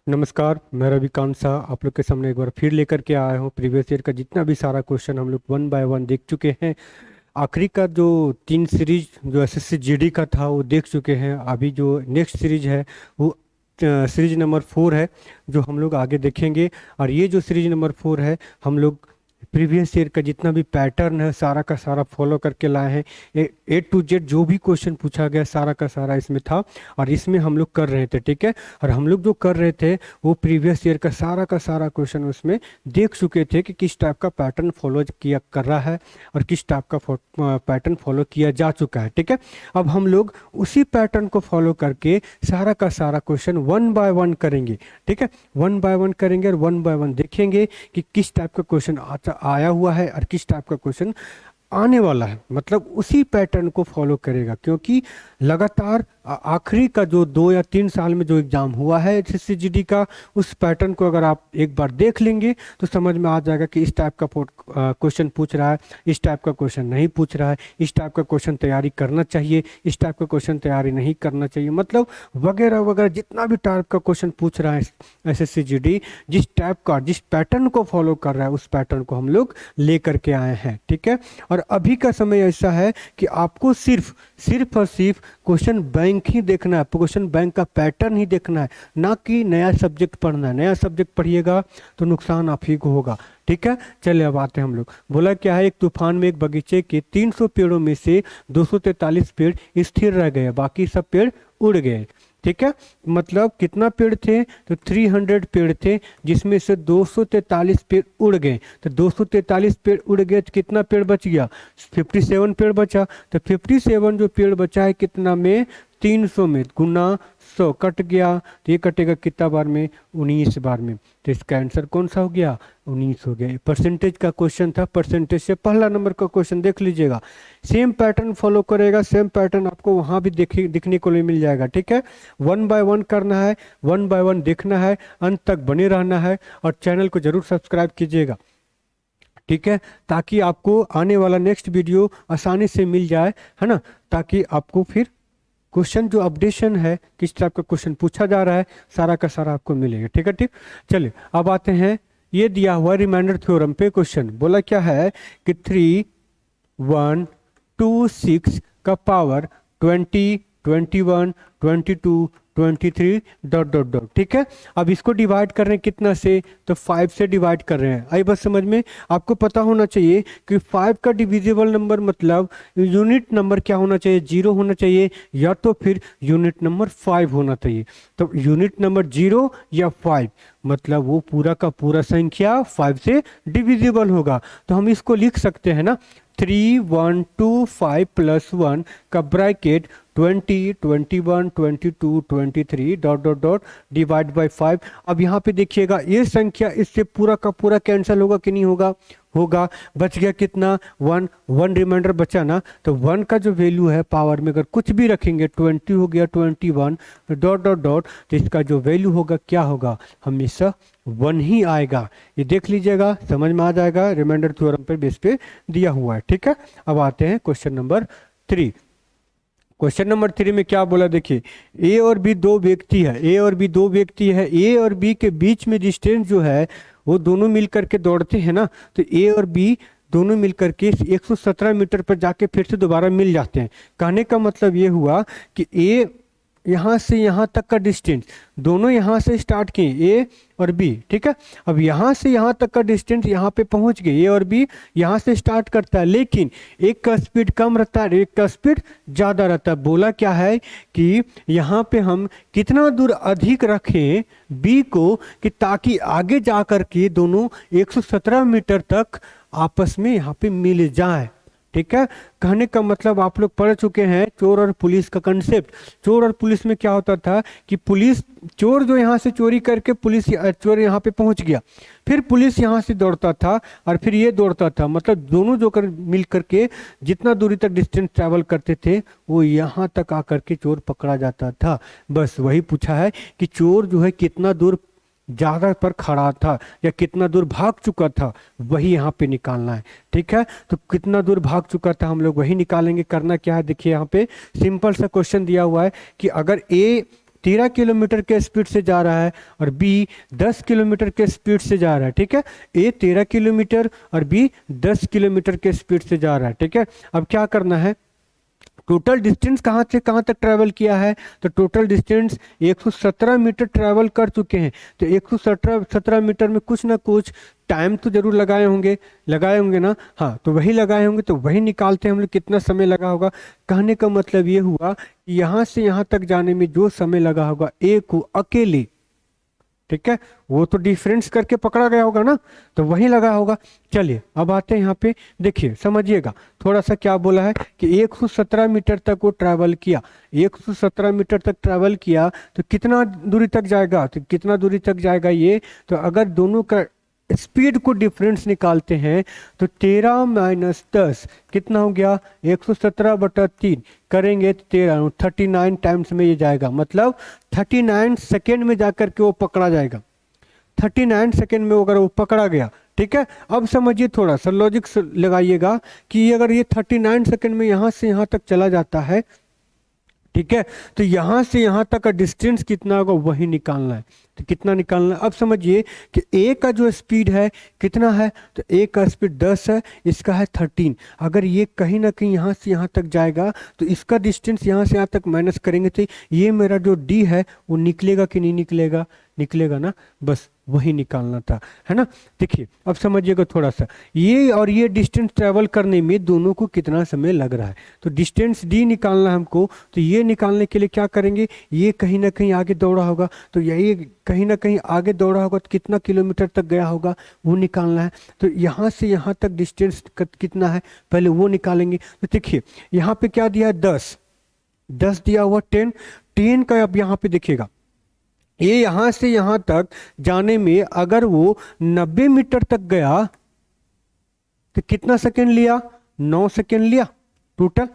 नमस्कार। मैं रविकांत शाह आप लोग के सामने एक बार फिर लेकर के आया हूँ। प्रीवियस ईयर का जितना भी सारा क्वेश्चन हम लोग वन बाय वन देख चुके हैं। आखिरी का जो 3 सीरीज जो एसएससी जीडी का था वो देख चुके हैं। अभी जो नेक्स्ट सीरीज है वो सीरीज नंबर 4 है जो हम लोग आगे देखेंगे। और ये जो सीरीज नंबर 4 है हम लोग प्रीवियस ईयर का जितना भी पैटर्न है सारा का सारा फॉलो करके लाए हैं। ए टू जेड जो भी क्वेश्चन पूछा गया सारा का सारा इसमें था और इसमें हम लोग कर रहे थे, ठीक है। और हम लोग जो कर रहे थे वो प्रीवियस ईयर का सारा क्वेश्चन उसमें देख चुके थे कि किस टाइप का पैटर्न फॉलो किया कर रहा है और किस टाइप का पैटर्न फॉलो किया जा चुका है, ठीक है। अब हम लोग उसी पैटर्न को फॉलो करके सारा का सारा क्वेश्चन वन बाय वन करेंगे, ठीक है। वन बाय वन करेंगे और वन बाय वन देखेंगे कि किस टाइप का क्वेश्चन आया हुआ है और किस टाइप का क्वेश्चन आने वाला है। मतलब उसी पैटर्न को फॉलो करेगा, क्योंकि लगातार आखिरी का जो 2 या 3 साल में जो एग्जाम हुआ है एसएससी जीडी का, उस पैटर्न को अगर आप एक बार देख लेंगे तो समझ में आ जाएगा कि इस टाइप का क्वेश्चन पूछ रहा है, इस टाइप का क्वेश्चन नहीं पूछ रहा है, इस टाइप का क्वेश्चन तैयारी करना चाहिए, इस टाइप का क्वेश्चन तैयारी नहीं करना चाहिए। मतलब वगैरह वगैरह जितना भी टाइप का क्वेश्चन पूछ रहा है एसएससी जीडी, जिस टाइप का जिस पैटर्न को फॉलो कर रहा है उस पैटर्न को हम लोग ले करके आए हैं, ठीक है। और अभी का समय ऐसा है कि आपको सिर्फ और सिर्फ क्वेश्चन बैंक ही देखना है, क्वेश्चन बैंक का पैटर्न ही देखना है, ना कि नया सब्जेक्ट पढ़ना है। नया सब्जेक्ट पढ़िएगा तो नुकसान आप ही को होगा, ठीक है। चलिए अब आते हैं हम लोग। बोला क्या है, एक तूफान में एक बगीचे के 300 पेड़ों में से 243 पेड़ स्थिर रह गए, बाकी सब पेड़ उड़ गए, ठीक है। मतलब कितना पेड़ थे, तो 300 पेड़ थे जिसमें से 243 पेड़ उड़ गए। तो 243 पेड़ उड़ गए तो कितना पेड़ बच गया, 57 पेड़ बचा। तो 57 जो पेड़ बचा है कितना में, 300 में गुना 100 कट गया, तो ये कटेगा कितना बार में, 19 बार में। तो इसका आंसर कौन सा हो गया, 19 हो गया। परसेंटेज का क्वेश्चन था, परसेंटेज से पहला नंबर का क्वेश्चन देख लीजिएगा। सेम पैटर्न फॉलो करेगा, सेम पैटर्न आपको वहां भी दिखने को मिल जाएगा, ठीक है। वन बाय वन करना है, वन बाय वन देखना है, अंत तक बने रहना है और चैनल को जरूर सब्सक्राइब कीजिएगा, ठीक है, ताकि आपको आने वाला नेक्स्ट वीडियो आसानी से मिल जाए, है ना। ताकि आपको फिर क्वेश्चन जो अपडेशन है, किस टाइप का क्वेश्चन पूछा जा रहा है, सारा का सारा आपको मिलेगा, ठीक है, ठीक। चलिए अब आते हैं ये दिया हुआ रिमाइंडर थ्योरम पे। क्वेश्चन बोला क्या है कि 3, 1, 2, 6 का पावर 20, 21, 22, 23 डॉट डॉट डॉट, ठीक है। अब इसको डिवाइड कर रहे हैं कितना से, तो 5 से डिवाइड कर रहे हैं। आई बस समझ में। आपको पता होना चाहिए कि 5 का डिविजिबल नंबर मतलब यूनिट नंबर क्या होना चाहिए, 0 होना चाहिए या तो फिर यूनिट नंबर 5 होना चाहिए। तो यूनिट नंबर 0 या 5 मतलब वो पूरा का पूरा संख्या 5 से डिविजिबल होगा। तो हम इसको लिख सकते हैं ना, 3, 1, 2, 5 प्लस 1 का bracket 20, 21, 22, 23 dot dot dot divide by 5। अब यहाँ पे देखिएगा ये संख्या इससे पूरा का पूरा कैंसिल होगा कि नहीं होगा, होगा। बच गया कितना, 1, 1 रिमाइंडर बचा ना। तो 1 का जो वैल्यू है पावर में अगर कुछ भी रखेंगे, 20 हो गया, 21 डॉट डॉट डॉट, तो इसका जो वैल्यू होगा क्या होगा, हमेशा 1 ही आएगा। ये देख लीजिएगा, समझ में आ जाएगा, रिमाइंडर थ्योरम पर बेस पे दिया हुआ है, ठीक है। अब आते हैं क्वेश्चन नंबर 3। क्वेश्चन नंबर 3 में क्या बोला, देखिए ए और बी दो व्यक्ति है, ए और बी दो व्यक्ति है। ए और बी के बीच में डिस्टेंस जो है वो दोनों मिल करके दौड़ते हैं ना, तो ए और बी दोनों मिल करके 117 मीटर पर जाके फिर से दोबारा मिल जाते हैं। कहने का मतलब ये हुआ कि ए यहाँ से यहाँ तक का डिस्टेंस दोनों यहाँ से स्टार्ट किए, ए और बी, ठीक है। अब यहाँ से यहाँ तक का डिस्टेंस यहाँ पे पहुँच गए, ए और बी यहाँ से स्टार्ट करता है, लेकिन एक का स्पीड कम रहता है, एक का स्पीड ज़्यादा रहता है। बोला क्या है कि यहाँ पे हम कितना दूर अधिक रखें बी को, कि ताकि आगे जा कर के दोनों 117 मीटर तक आपस में यहाँ पे मिल जाए, ठीक है। कहने का मतलब आप लोग पढ़ चुके हैं चोर और पुलिस का कंसेप्ट। चोर और पुलिस में क्या होता था कि पुलिस, चोर जो यहाँ से चोरी करके पुलिस चोर यहाँ पे पहुंच गया, फिर पुलिस यहाँ से दौड़ता था और फिर ये दौड़ता था। मतलब दोनों जो मिल करके जितना दूरी तक डिस्टेंस ट्रैवल करते थे वो यहाँ तक आकर के चोर पकड़ा जाता था। बस वही पूछा है कि चोर जो है कितना दूर ज्यादा पर खड़ा था या कितना दूर भाग चुका था, वही यहाँ पे निकालना है, ठीक है। तो कितना दूर भाग चुका था हम लोग वही निकालेंगे। करना क्या है, देखिए यहाँ पे सिंपल सा क्वेश्चन दिया हुआ है कि अगर ए 13 किलोमीटर के स्पीड से जा रहा है और बी 10 किलोमीटर के स्पीड से जा रहा है, ठीक है। ए 13 किलोमीटर और बी 10 किलोमीटर के स्पीड से जा रहा है, ठीक है। अब क्या करना है, टोटल डिस्टेंस कहाँ से कहाँ तक ट्रैवल किया है, तो टोटल डिस्टेंस 117 मीटर ट्रैवल कर चुके हैं। तो 117 मीटर में कुछ ना कुछ टाइम तो जरूर लगाए होंगे ना, हाँ, तो वही लगाए होंगे, तो वही निकालते हैं हम लोग कितना समय लगा होगा। कहने का मतलब ये हुआ कि यहाँ से यहाँ तक जाने में जो समय लगा होगा ए को अकेले, ठीक है, वो तो डिफरेंस करके पकड़ा गया होगा ना, तो वही लगा होगा। चलिए अब आते हैं यहाँ पे, देखिए समझिएगा थोड़ा सा क्या बोला है कि 117 मीटर तक वो ट्रैवल किया, 117 मीटर तक ट्रैवल किया, तो कितना दूरी तक जाएगा, तो कितना दूरी तक जाएगा ये, तो अगर दोनों का स्पीड को डिफरेंस निकालते हैं तो 13 माइनस 10 कितना हो गया, 117/3 करेंगे तो 39 टाइम्स में ये जाएगा, मतलब 39 सेकेंड में जाकर के वो पकड़ा जाएगा। 39 सेकेंड में अगर वो पकड़ा गया, ठीक है। अब समझिए थोड़ा सा लॉजिक लगाइएगा कि अगर ये 39 सेकेंड में यहाँ से यहाँ तक चला जाता है, ठीक है, तो यहां से यहां तक का डिस्टेंस कितना होगा वही निकालना है। तो कितना निकालना है, अब समझिए कि ए का जो स्पीड है कितना है, तो ए का स्पीड 10 है, इसका है 13। अगर ये कहीं ना कहीं यहां से यहां तक जाएगा तो इसका डिस्टेंस यहां से यहां तक माइनस करेंगे तो ये मेरा जो डी है वो निकलेगा कि नहीं निकलेगा, निकलेगा ना, बस वही निकालना था, है ना। देखिए अब समझिएगा थोड़ा सा, ये और ये डिस्टेंस ट्रेवल करने में दोनों को कितना समय लग रहा है, तो डिस्टेंस डी निकालना है हमको। तो ये निकालने के लिए क्या करेंगे, ये कहीं ना कहीं आगे दौड़ा होगा, तो यही कहीं ना कहीं आगे दौड़ा होगा तो कितना किलोमीटर तक गया होगा वो निकालना है। तो यहाँ से यहाँ तक डिस्टेंस कितना है पहले वो निकालेंगे। तो देखिए यहाँ पे क्या दिया है, 10 दिया हुआ, 10 का अब यहाँ पे देखिएगा, ये यहां से यहां तक जाने में अगर वो 90 मीटर तक गया तो कितना सेकेंड लिया, 9 सेकेंड लिया टोटल,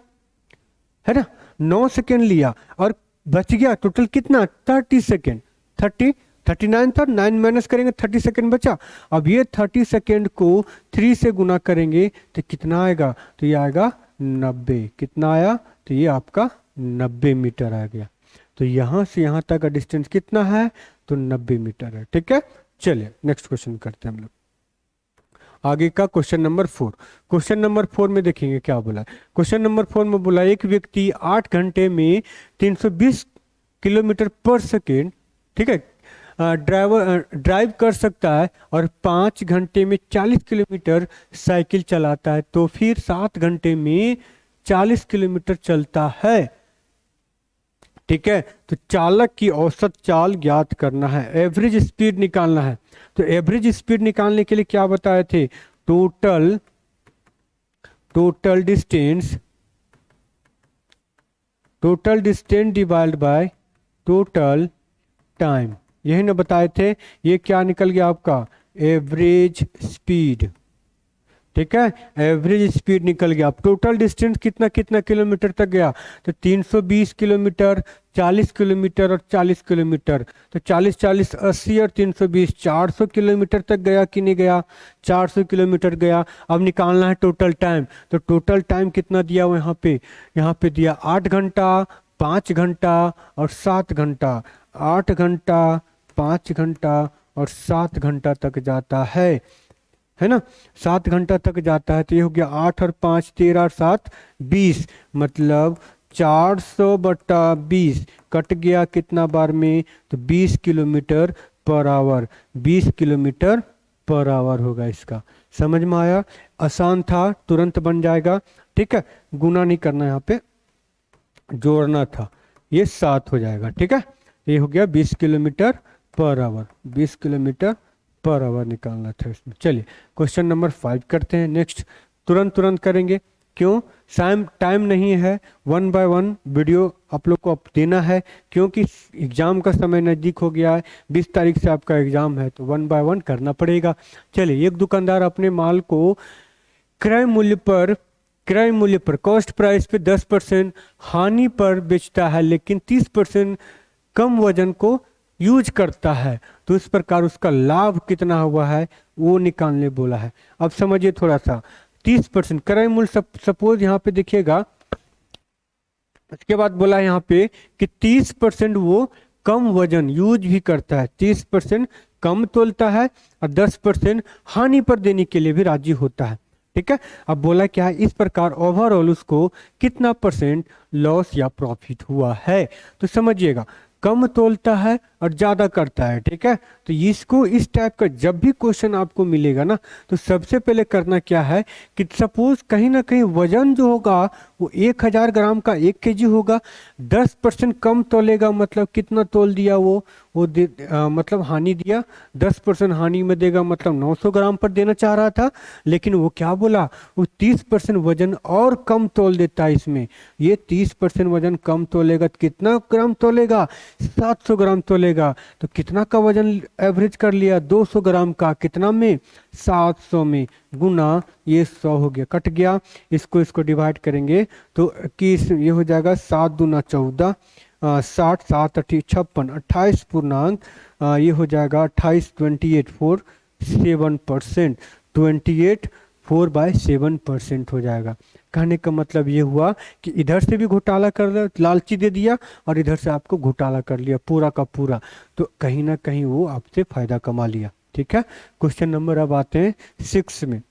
है ना, 9 सेकेंड लिया और बच गया टोटल कितना, 30 सेकेंड। 39 था, 9 माइनस करेंगे 30 सेकेंड बचा। अब ये 30 सेकेंड को 3 से गुना करेंगे तो कितना आएगा, तो ये आएगा 90। कितना आया, तो ये आपका 90 मीटर आ गया। तो यहां से यहां तक का डिस्टेंस कितना है, तो 90 मीटर है, ठीक है। चलिए नेक्स्ट क्वेश्चन करते हैं हम लोग आगे का, क्वेश्चन नंबर 4। क्वेश्चन नंबर 4 में देखेंगे क्या बोला है। क्वेश्चन नंबर 4 में बोला एक व्यक्ति 8 घंटे में 320 किलोमीटर पर सेकेंड, ठीक है, ड्राइव कर सकता है और 5 घंटे में 40 किलोमीटर साइकिल चलाता है, तो फिर 7 घंटे में 40 किलोमीटर चलता है, ठीक है। तो चालक की औसत चाल ज्ञात करना है, एवरेज स्पीड निकालना है। तो एवरेज स्पीड निकालने के लिए क्या बताए थे, total distance divide by total time, यही ना बताए थे। ये क्या निकल गया आपका, एवरेज स्पीड, ठीक है, एवरेज स्पीड निकल गया। अब टोटल डिस्टेंस कितना कितना किलोमीटर तक गया, तो 320 किलोमीटर, 40 किलोमीटर और 40 किलोमीटर, तो 40 40 80 और 320 400 किलोमीटर तक गया कि नहीं गया, 400 किलोमीटर गया। अब निकालना है टोटल टाइम, तो टोटल टाइम कितना दिया हुआ यहाँ पे दिया 8 घंटा, 5 घंटा और 7 घंटा, 8 घंटा, 5 घंटा और 7 घंटा तक जाता है ना, 7 घंटा तक जाता है। तो ये हो गया 8 और 5 13 और 7 20, मतलब 400/20 कट गया कितना बार में, तो 20 kilometre per hour, 20 kilometre per hour होगा इसका। समझ में आया, आसान था, तुरंत बन जाएगा, ठीक है। गुना नहीं करना, यहाँ पे जोड़ना था, ये 7 हो जाएगा, ठीक है। ये हो गया 20 kilometre per hour, 20 kilometre per hour निकालना था इसमें। चलिए क्वेश्चन नंबर 5 करते हैं नेक्स्ट, तुरंत करेंगे, क्यों, टाइम नहीं है, 1 बाय 1 वीडियो आप लोग को अब देना है, क्योंकि एग्जाम का समय नज़दीक हो गया है, 20 तारीख से आपका एग्जाम है, तो 1 बाय 1 करना पड़ेगा। चलिए, एक दुकानदार अपने माल को क्रय मूल्य पर कॉस्ट प्राइस पे 10% हानि पर बेचता है, लेकिन 30% कम वजन को यूज करता है, तो इस प्रकार उसका लाभ कितना हुआ है वो निकालने बोला है। अब समझिए थोड़ा सा, 30% क्रय मूल्य, सपोज यहाँ पे देखिएगा, उसके बाद बोला है यहाँ पे कि 30% वो कम वजन यूज भी करता है, 30% कम तोलता है और 10% हानि पर देने के लिए भी राजी होता है। ठीक है, अब बोला क्या है, इस प्रकार ओवरऑल उसको कितना परसेंट लॉस या प्रॉफिट हुआ है। तो समझिएगा, कम तोलता है और ज्यादा करता है। ठीक है, तो इसको इस टाइप का जब भी क्वेश्चन आपको मिलेगा ना, तो सबसे पहले करना क्या है कि सपोज कहीं ना कहीं वजन जो होगा वो 1000 ग्राम का 1 kg होगा, 10% कम तोलेगा, मतलब कितना तोल दिया वो मतलब हानि दिया, 10% हानि में देगा, मतलब 900 ग्राम पर देना चाह रहा था, लेकिन वो क्या बोला, वो 30% वजन और कम तोल देता है इसमें। ये 30% वजन कम तोलेगा तो कितना ग्राम तोलेगा, 700 ग्राम तोलेगा। तो कितना का वजन एवरेज कर लिया, 200 ग्राम का, कितना में, 700 में, गुना ये 100 हो गया, कट गया, इसको डिवाइड करेंगे तो ये हो जाएगा 7 दूना 14, 60, 7 अठी 56, 28 पूर्णांक, ये हो जाएगा 28, 28/7%, 28/4 हो जाएगा। कहने का मतलब ये हुआ कि इधर से भी घोटाला कर लिया, लालची दे दिया, और इधर से आपको घोटाला कर लिया पूरा का पूरा, तो कहीं ना कहीं वो आपसे फायदा कमा लिया। ठीक है, क्वेश्चन नंबर अब आते हैं 6 में।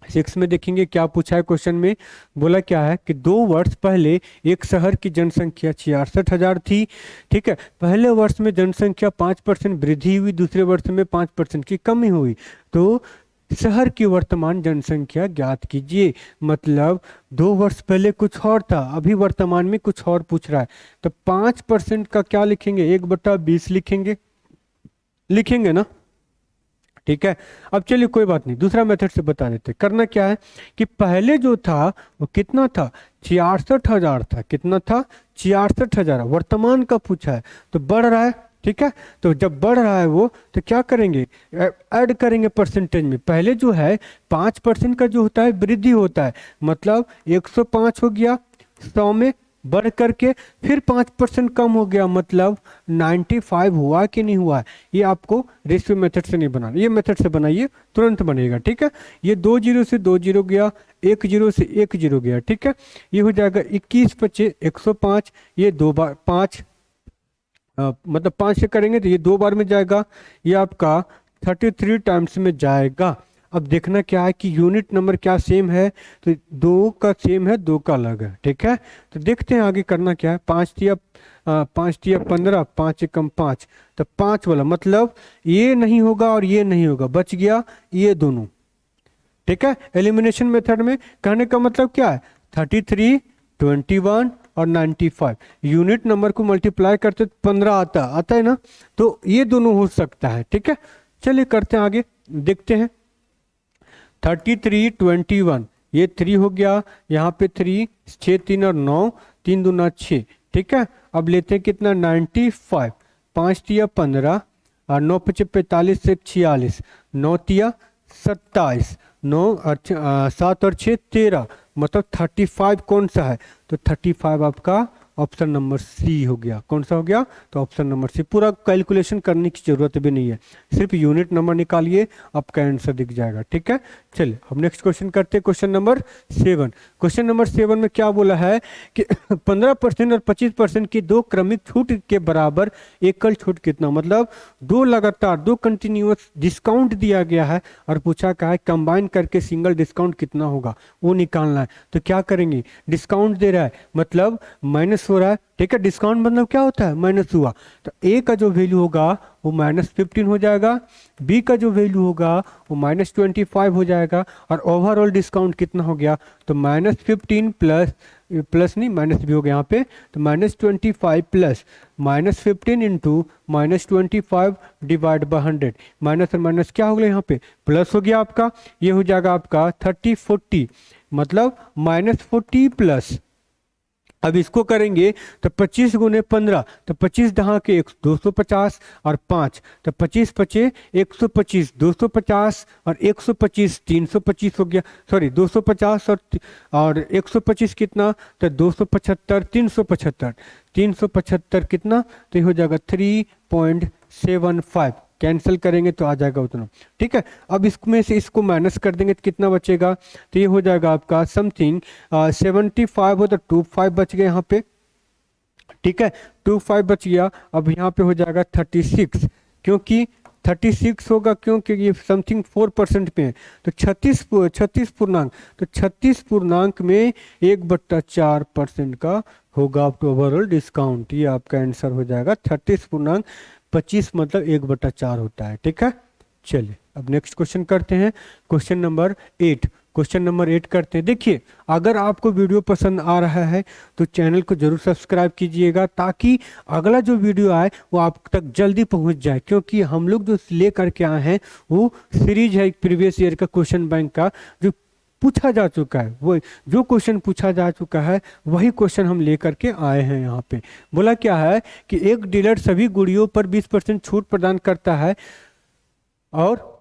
6 में देखेंगे क्या पूछा है क्वेश्चन में। बोला क्या है कि 2 वर्ष पहले एक शहर की जनसंख्या 66,000 थी। ठीक है, पहले वर्ष में जनसंख्या 5% वृद्धि हुई, दूसरे वर्ष में 5% की कमी हुई, तो शहर की वर्तमान जनसंख्या ज्ञात कीजिए। मतलब 2 वर्ष पहले कुछ और था, अभी वर्तमान में कुछ और पूछ रहा है, तो 5% का क्या लिखेंगे, 1/20 लिखेंगे ना। ठीक है, अब चलिए कोई बात नहीं, दूसरा मेथड से बता देते। करना क्या है कि पहले जो था वो कितना था, 66,000 था। कितना था, 66,000। वर्तमान का पूछा है तो बढ़ रहा है। ठीक है, तो जब बढ़ रहा है वो, तो क्या करेंगे, ऐड करेंगे परसेंटेज में। पहले जो है 5% का जो होता है वृद्धि होता है, मतलब 105 हो गया 100 में, बढ़ करके फिर 5% कम हो गया, मतलब 95 हुआ कि नहीं हुआ। ये आपको रेशियो मेथड से नहीं बनाना, ये मेथड से बनाइए, तुरंत बनेगा। ठीक है, ये 2 जीरो से 2 जीरो गया, 1 जीरो से 1 जीरो गया। ठीक है, ये हो जाएगा 21 25 105, ये 2 बार 5, मतलब 5 से करेंगे तो ये 2 बार में जाएगा, ये आपका 33 टाइम्स में जाएगा। अब देखना क्या है कि यूनिट नंबर क्या सेम है, तो 2 का सेम है, 2 का अलग है। ठीक है, तो देखते हैं आगे करना क्या है। 5 तिया 15, 5 एकम 5, तो 5 वाला, मतलब ये नहीं होगा और ये नहीं होगा, बच गया ये दोनों। ठीक है, एलिमिनेशन मेथड में कहने का मतलब क्या है, 33, 21 और 95, यूनिट नंबर को मल्टीप्लाई करते तो 15 आता है ना, तो ये दोनों हो सकता है। ठीक है, चलिए करते हैं आगे, देखते हैं। 33, 21, ये 3 हो गया, यहाँ पे 3, 6 3 और 9, 3 दूना 6। ठीक है, अब लेते हैं कितना, 95, 5 तिया 15 और 9 पचे 45 से 46, 9 तिया 27, 9 और 7 और 6 13, मतलब 35 कौन सा है, तो 35 आपका ऑप्शन नंबर सी हो गया। कौन सा हो गया, तो ऑप्शन नंबर सी। पूरा कैलकुलेशन करने की जरूरत भी नहीं है, सिर्फ यूनिट नंबर निकालिए, आपका आंसर दिख जाएगा। ठीक है, चलिए हम नेक्स्ट क्वेश्चन करते हैं, क्वेश्चन नंबर 7। क्वेश्चन नंबर 7 में क्या बोला है कि 15% और 25% की 2 क्रमिक छूट के बराबर एकल छूट कितना, मतलब 2 लगातार 2 कंटिन्यूअस डिस्काउंट दिया गया है और पूछा क्या है कंबाइन करके सिंगल डिस्काउंट कितना होगा वो निकालना है। तो क्या करेंगे, डिस्काउंट दे रहा है मतलब माइनस हो रहा है। ठीक है, डिस्काउंट मतलब क्या होता है, माइनस हुआ, तो ए का जो वैल्यू होगा वो -15 हो जाएगा, बी का जो वैल्यू होगा वो -25 हो जाएगा, और ओवरऑल डिस्काउंट कितना हो गया, तो -15 प्लस नहीं माइनस भी हो गया यहाँ पे, तो -25 plus -15 into -25 divide by 100, minus और माइनस क्या हो गया यहाँ पे, प्लस हो गया आपका, ये हो जाएगा आपका 30 40, मतलब -40 प्लस। अब इसको करेंगे तो 25 गुने 15, तो 25 दहाँ के 250 और 5, तो 25 पचे 125, 250 और 125 325 हो गया, सॉरी 250 और 125 कितना, तो 275 375, 375 कितना, तो ये हो जाएगा 3.75, कैंसिल करेंगे तो आ जाएगा उतना। ठीक है, अब इसमें से इसको माइनस कर देंगे तो कितना बचेगा, तो ये हो जाएगा आपका समथिंग 75 हो तो 25 बच गए यहाँ पे, ठीक है, 25 बच गया। अब यहाँ पे हो जाएगा 36, क्योंकि 36 होगा क्योंकि ये समथिंग 4% पे है, तो 36 पूर्णांक, तो 36 पूर्णांक में 1/4% का होगा आपको ओवरऑल डिस्काउंट। ये आपका आंसर हो जाएगा 36 पूर्णांक 25, मतलब 1/4 होता है। ठीक है, चलिए अब नेक्स्ट क्वेश्चन करते हैं, क्वेश्चन नंबर 8। क्वेश्चन नंबर 8 करते हैं। देखिए, अगर आपको वीडियो पसंद आ रहा है तो चैनल को जरूर सब्सक्राइब कीजिएगा, ताकि अगला जो वीडियो आए वो आप तक जल्दी पहुंच जाए, क्योंकि हम लोग जो ले करके आए हैं वो सीरीज है प्रीवियस ईयर का क्वेश्चन बैंक का, जो पूछा जा चुका है, वो जो क्वेश्चन पूछा जा चुका है वही क्वेश्चन हम लेकर के आए हैं। यहाँ पे बोला क्या है कि एक डीलर सभी गुड़ियों पर 20% छूट प्रदान करता है और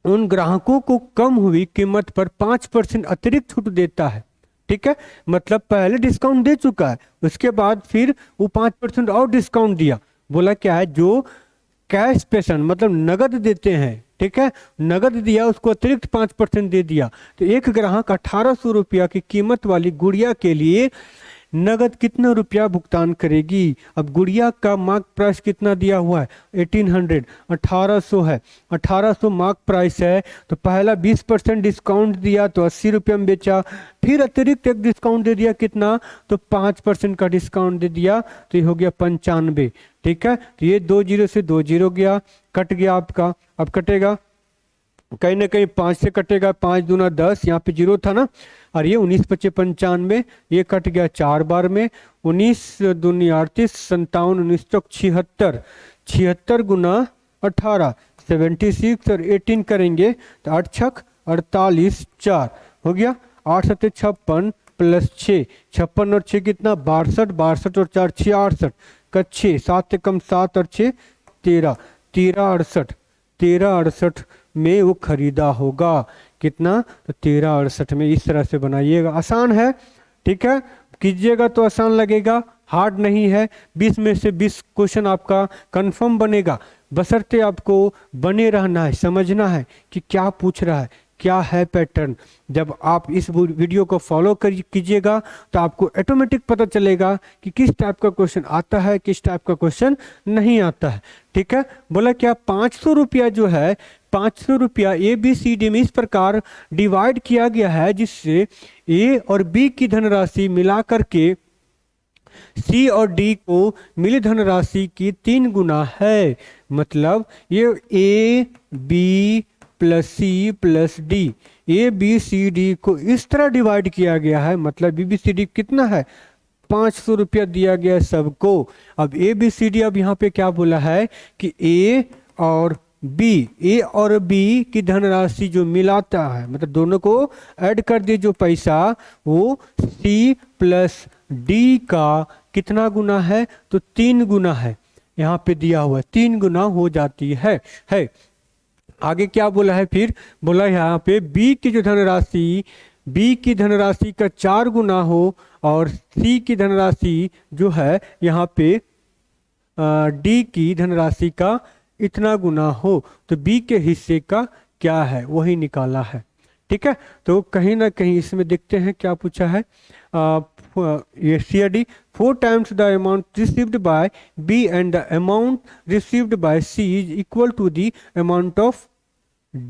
उन ग्राहकों को कम हुई कीमत पर 5% अतिरिक्त छूट देता है। ठीक है, मतलब पहले डिस्काउंट दे चुका है, उसके बाद फिर वो 5% और डिस्काउंट दिया। बोला क्या है, जो कैश पेशन मतलब नगद देते हैं, ठीक है, नगद दिया, उसको अतिरिक्त 5% दे दिया, तो एक ग्राहक 1800 रुपया की कीमत वाली गुड़िया के लिए नगद कितना रुपया भुगतान करेगी। अब गुड़िया का मार्क प्राइस कितना दिया हुआ है, 1800, 1800 है, 1800 मार्क प्राइस है, तो पहला 20% डिस्काउंट दिया तो 80 रुपये में बेचा, फिर अतिरिक्त एक डिस्काउंट दे दिया कितना, तो 5% का डिस्काउंट दे दिया, तो ये हो गया 95। ठीक है, तो ये 2 जीरो से 2 जीरो गया, कट गया आपका। अब कटेगा कहीं ना कहीं 5 से कटेगा, 5 दूना 10, यहाँ पे जीरो था ना, और ये 19 पचे 95, ये कट गया 4 बार में, 19 दूनी 38, 57, 19 चौक 76, 76 गुना 18, 76, और 18 करेंगे तो 8 छक 48, 4 हो गया, 8 सत्ते 56 प्लस 6, 56 और 6 कितना 62, 62 और 4 66 का 6, 7 से कम 7 और 6 13, 13 68, 13 68 में वो खरीदा होगा। कितना, तो 13 68 में। इस तरह से बनाइएगा, आसान है। ठीक है, कीजिएगा तो आसान लगेगा, हार्ड नहीं है। 20 में से 20 क्वेश्चन आपका कंफर्म बनेगा, बशर्ते आपको बने रहना है, समझना है कि क्या पूछ रहा है, क्या है पैटर्न। जब आप इस वीडियो को फॉलो कीजिएगा तो आपको ऑटोमेटिक पता चलेगा कि किस टाइप का क्वेश्चन आता है, किस टाइप का क्वेश्चन नहीं आता है। ठीक है, बोला क्या 500 रुपया जो है, 500 रुपया ABCD में इस प्रकार डिवाइड किया गया है जिससे A और B की धनराशि मिला करके C और D को मिली धनराशि की 3 गुना है। मतलब ये AB plus C plus D, ABCD को इस तरह डिवाइड किया गया है, मतलब ABCD कितना है, 500 रुपया दिया गया है सबको। अब ABCD, अब यहाँ पे क्या बोला है कि A और B की धनराशि जो मिलाता है, मतलब दोनों को ऐड कर दिए जो पैसा, वो C प्लस D का कितना गुना है, तो 3 गुना है। यहाँ पे दिया हुआ है 3 गुना हो जाती है। आगे क्या बोला है, फिर बोला यहाँ पे B की धनराशि का 4 गुना हो और C की धनराशि जो है यहाँ पे D की धनराशि का इतना गुना हो, तो B के हिस्से का क्या है वही निकाला है। ठीक है, तो कहीं ना कहीं इसमें देखते हैं क्या पूछा है, ये CRD 4 times the amount received by B and the amount received by C is equal to the amount of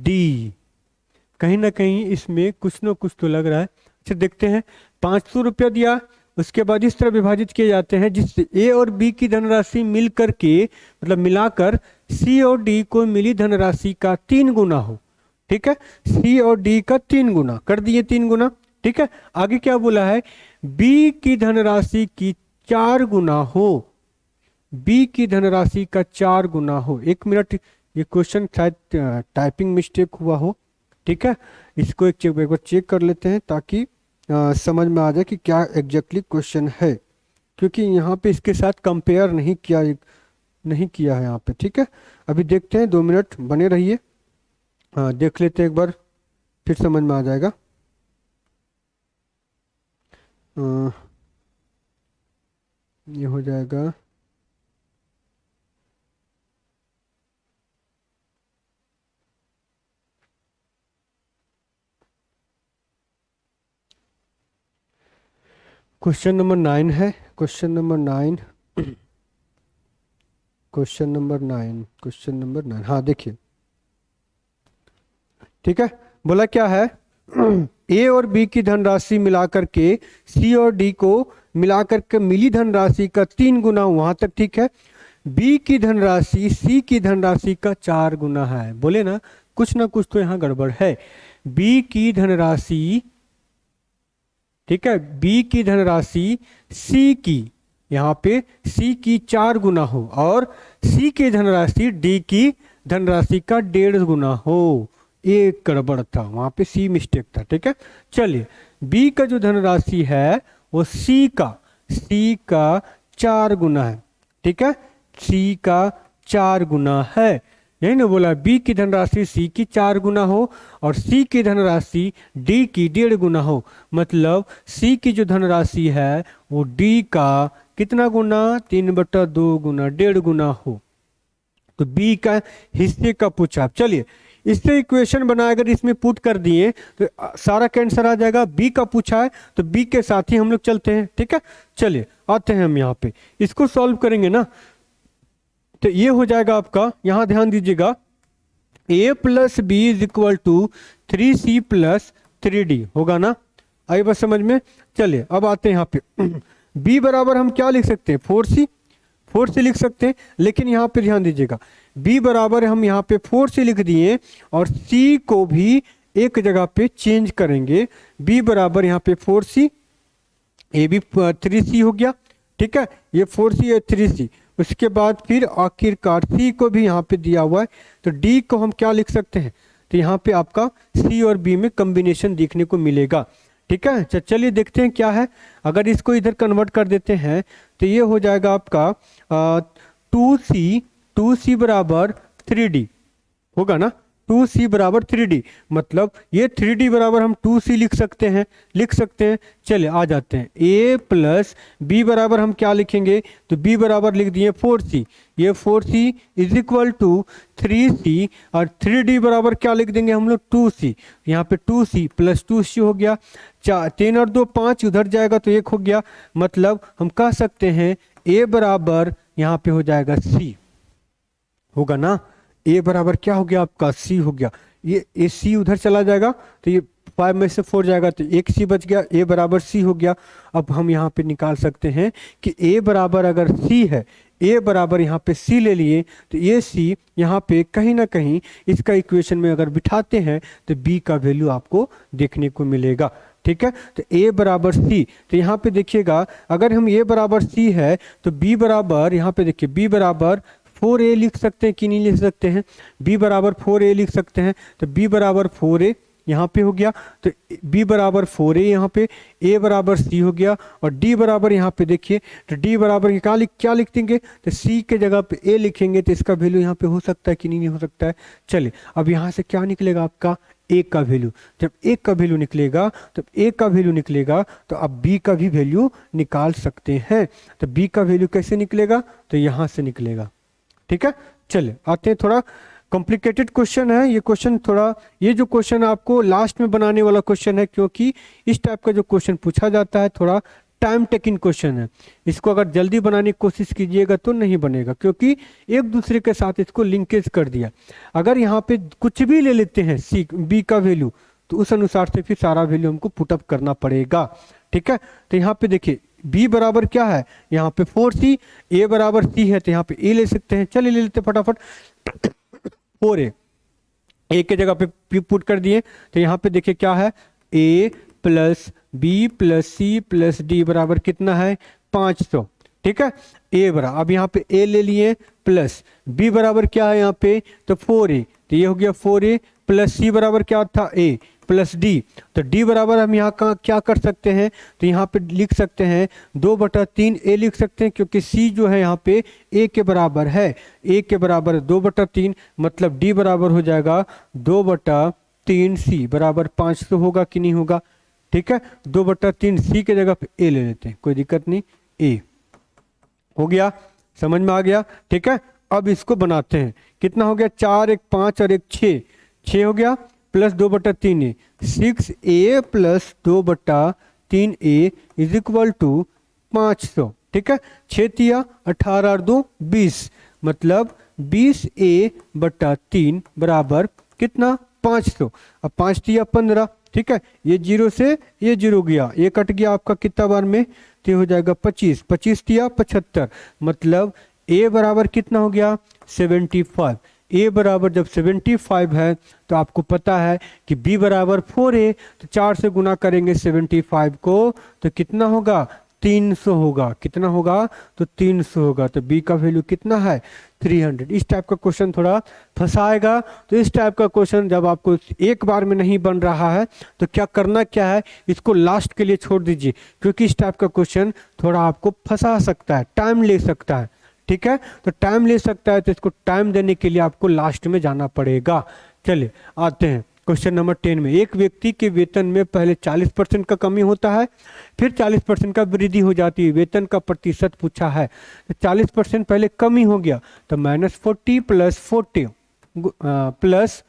D। कहीं ना कहीं इसमें कुछ ना कुछ तो लग रहा है। अच्छा देखते हैं, 500 रुपया दिया, उसके बाद इस तरह विभाजित किए जाते हैं जिससे A और B की धनराशि मिल करके, मतलब मिलाकर C और D को मिली धनराशि का 3 गुना हो। ठीक है, C और D का 3 गुना कर दिए, 3 गुना। ठीक है, आगे क्या बोला है, B की धनराशि की 4 गुना हो, B की धनराशि का 4 गुना हो। 1 मिनट, ये क्वेश्चन शायद टाइपिंग मिस्टेक हुआ हो। ठीक है, इसको एक बार चेक कर लेते हैं ताकि समझ में आ जाए कि क्या एग्जैक्टली क्वेश्चन है, क्योंकि यहाँ पे इसके साथ कंपेयर नहीं किया है यहाँ पे। ठीक है, अभी देखते हैं, 2 मिनट बने रहिए, देख लेते हैं एक बार, फिर समझ में आ जाएगा। ये हो जाएगा, क्वेश्चन नंबर 9 है, question number 9, question number 9, question number 9, हाँ देखिए, ठीक है। बोला क्या है, ए और बी की धनराशि मिलाकर के सी और डी को मिलाकर के मिली धनराशि का 3 गुना, वहां तक ठीक है। बी की धनराशि सी की धनराशि का 4 गुना है। बोले ना कुछ तो यहाँ गड़बड़ है। बी की धनराशि, ठीक है, बी की धनराशि सी की, यहाँ पे सी की 4 गुना हो और सी की धनराशि डी की धनराशि का 1.5 गुना हो। एक गड़बड़ था वहां पे, सी मिस्टेक था, ठीक है। चलिए, बी का जो धनराशि है वो सी का 4 गुना है, ठीक है, सी का 4 गुना है। यही ना बोला, बी की धनराशि सी की 4 गुना हो और सी की धनराशि डी की 1.5 गुना हो। मतलब सी की जो धनराशि है वो डी का कितना गुना, 3/2 गुना, 1.5 गुना हो। तो बी का हिस्से का पूछा। चलिए, इससे इक्वेशन बना, अगर इसमें पुट कर दिए तो सारा कैंसर आ जाएगा। बी का पूछा है तो बी के साथ ही हम लोग चलते हैं, ठीक है। चलिए आते हैं हम यहाँ पे, इसको सॉल्व करेंगे ना, तो ये हो जाएगा आपका, यहां ध्यान दीजिएगा, a plus B is equal to 3c plus 3d होगा ना। आई बस समझ में। चलिए अब आते हैं यहाँ पे, b बराबर हम क्या लिख सकते हैं, 4c लिख सकते हैं। लेकिन यहाँ पे ध्यान दीजिएगा, b बराबर हम यहाँ पे 4c लिख दिए और c को भी एक जगह पे चेंज करेंगे। b बराबर यहाँ पे 4c, ए भी 3c हो गया, ठीक है, ये 4c है 3c। उसके बाद फिर आखिरकार सी को भी यहाँ पे दिया हुआ है, तो डी को हम क्या लिख सकते हैं, तो यहाँ पे आपका सी और बी में कॉम्बिनेशन देखने को मिलेगा, ठीक है। चलिए देखते हैं क्या है। अगर इसको इधर कन्वर्ट कर देते हैं तो ये हो जाएगा आपका 2c बराबर 3d होगा ना, 2c बराबर 3d। मतलब ये 3d बराबर हम 2c लिख सकते हैं। चलिए आ जाते हैं, a प्लस बी बराबर हम क्या लिखेंगे, तो b बराबर लिख दिए 4c। ये 4c is equal to 3c और 3d बराबर क्या लिख देंगे हम लोग, 2c। यहाँ पे 2c प्लस 2c हो गया, 3 और 2 5, उधर जाएगा तो 1 हो गया। मतलब हम कह सकते हैं a बराबर यहाँ पे हो जाएगा c, होगा ना। ए बराबर क्या हो गया आपका, सी हो गया। ये सी उधर चला जाएगा तो ये 5 में से 4 जाएगा तो एक सी बच गया, ए बराबर सी हो गया। अब हम यहाँ पे निकाल सकते हैं कि ए बराबर अगर सी है, ए बराबर यहाँ पे सी ले लिए तो ये सी यहाँ पे कहीं ना कहीं इसका इक्वेशन में अगर बिठाते हैं तो बी का वैल्यू आपको देखने को मिलेगा, ठीक है। तो a बराबर सी, तो यहाँ पे देखिएगा, अगर हम a बराबर सी है तो b बराबर, यहाँ पे देखिए b बराबर 4a लिख सकते हैं कि नहीं लिख सकते हैं, b बराबर 4a लिख सकते हैं। तो b बराबर 4a यहाँ पे हो गया, तो b बराबर 4a यहाँ पे, a बराबर c हो गया और d बराबर यहाँ पे देखिए, तो d बराबर क्या लिख देंगे, तो c के जगह पे a लिखेंगे। तो इसका वैल्यू यहाँ पे हो सकता है कि नहीं हो सकता है। चलिए अब यहाँ से क्या निकलेगा आपका, a का वैल्यू। जब a का वैल्यू निकलेगा तो अब b का भी वैल्यू निकाल सकते हैं। तो b का वैल्यू कैसे निकलेगा, तो यहाँ से निकलेगा, ठीक है। चलिए आते हैं, थोड़ा कॉम्प्लिकेटेड क्वेश्चन है ये क्वेश्चन, थोड़ा ये जो क्वेश्चन आपको लास्ट में बनाने वाला क्वेश्चन है, क्योंकि इस टाइप का जो क्वेश्चन पूछा जाता है थोड़ा टाइम टेकिंग क्वेश्चन है। इसको अगर जल्दी बनाने की कोशिश कीजिएगा तो नहीं बनेगा, क्योंकि एक दूसरे के साथ इसको लिंकेज कर दिया। अगर यहाँ पे कुछ भी ले लेते हैं सी बी का वैल्यू, तो उस अनुसार से फिर सारा वैल्यू हमको पुटअप करना पड़ेगा, ठीक है। तो यहाँ पे देखिए b बराबर क्या है, यहाँ पे 4c, a बराबर c है तो यहाँ पे a ले सकते हैं। चलिए ले लेते फटाफट, 4a, a के जगह पे पुट कर दिए तो यहाँ पे देखिए क्या है, a plus B plus C plus D बराबर कितना है, 500, ठीक है। a बराबर, अब यहाँ पे a ले लिए प्लस b बराबर क्या है यहाँ पे, तो 4a, तो ये हो गया 4a प्लस c बराबर क्या था, a प्लस d। तो d बराबर हम यहाँ का क्या कर सकते हैं, तो यहाँ पे लिख सकते हैं 2/3 a लिख सकते हैं, क्योंकि c जो है यहाँ पे a के बराबर है, a के बराबर 2/3। मतलब d बराबर हो जाएगा 2/3 c बराबर 500 होगा कि नहीं होगा, ठीक है। 2/3 c के जगह पे a ले लेते हैं, कोई दिक्कत नहीं, a हो गया, समझ में आ गया, ठीक है। अब इसको बनाते हैं, कितना हो गया, 4 1 5 और 1 6 हो गया, plus 2/3 6a plus 2/3 3a is equal to 500। ठीक है, 6 तिया 18 और 2 20, मतलब 20a बटा 3 बराबर कितना 500। अब 5 तिया 15। ठीक है, ये जीरो से ये जीरो गया, ये कट गया आपका कितना बार में, तो हो जाएगा 25, 25 तिया 75, मतलब a बराबर कितना हो गया 75। a बराबर जब 75 है तो आपको पता है कि b बराबर 4a, तो 4 से गुना करेंगे 75 को तो कितना होगा 300 होगा। कितना होगा तो 300 होगा। तो b का वैल्यू कितना है 300। इस टाइप का क्वेश्चन थोड़ा फंसाएगा। तो इस टाइप का क्वेश्चन जब आपको एक बार में नहीं बन रहा है तो क्या करना क्या है, इसको लास्ट के लिए छोड़ दीजिए, क्योंकि इस टाइप का क्वेश्चन थोड़ा आपको फंसा सकता है, टाइम ले सकता है। ठीक है, तो टाइम ले सकता है, तो इसको टाइम देने के लिए आपको लास्ट में जाना पड़ेगा। चलिए आते हैं क्वेश्चन नंबर 10 में। एक व्यक्ति के वेतन में पहले 40% का कमी होता है, फिर 40% का वृद्धि हो जाती है। वेतन का प्रतिशत पूछा है, तो 40% पहले कमी हो गया, तो -40 plus 40 plus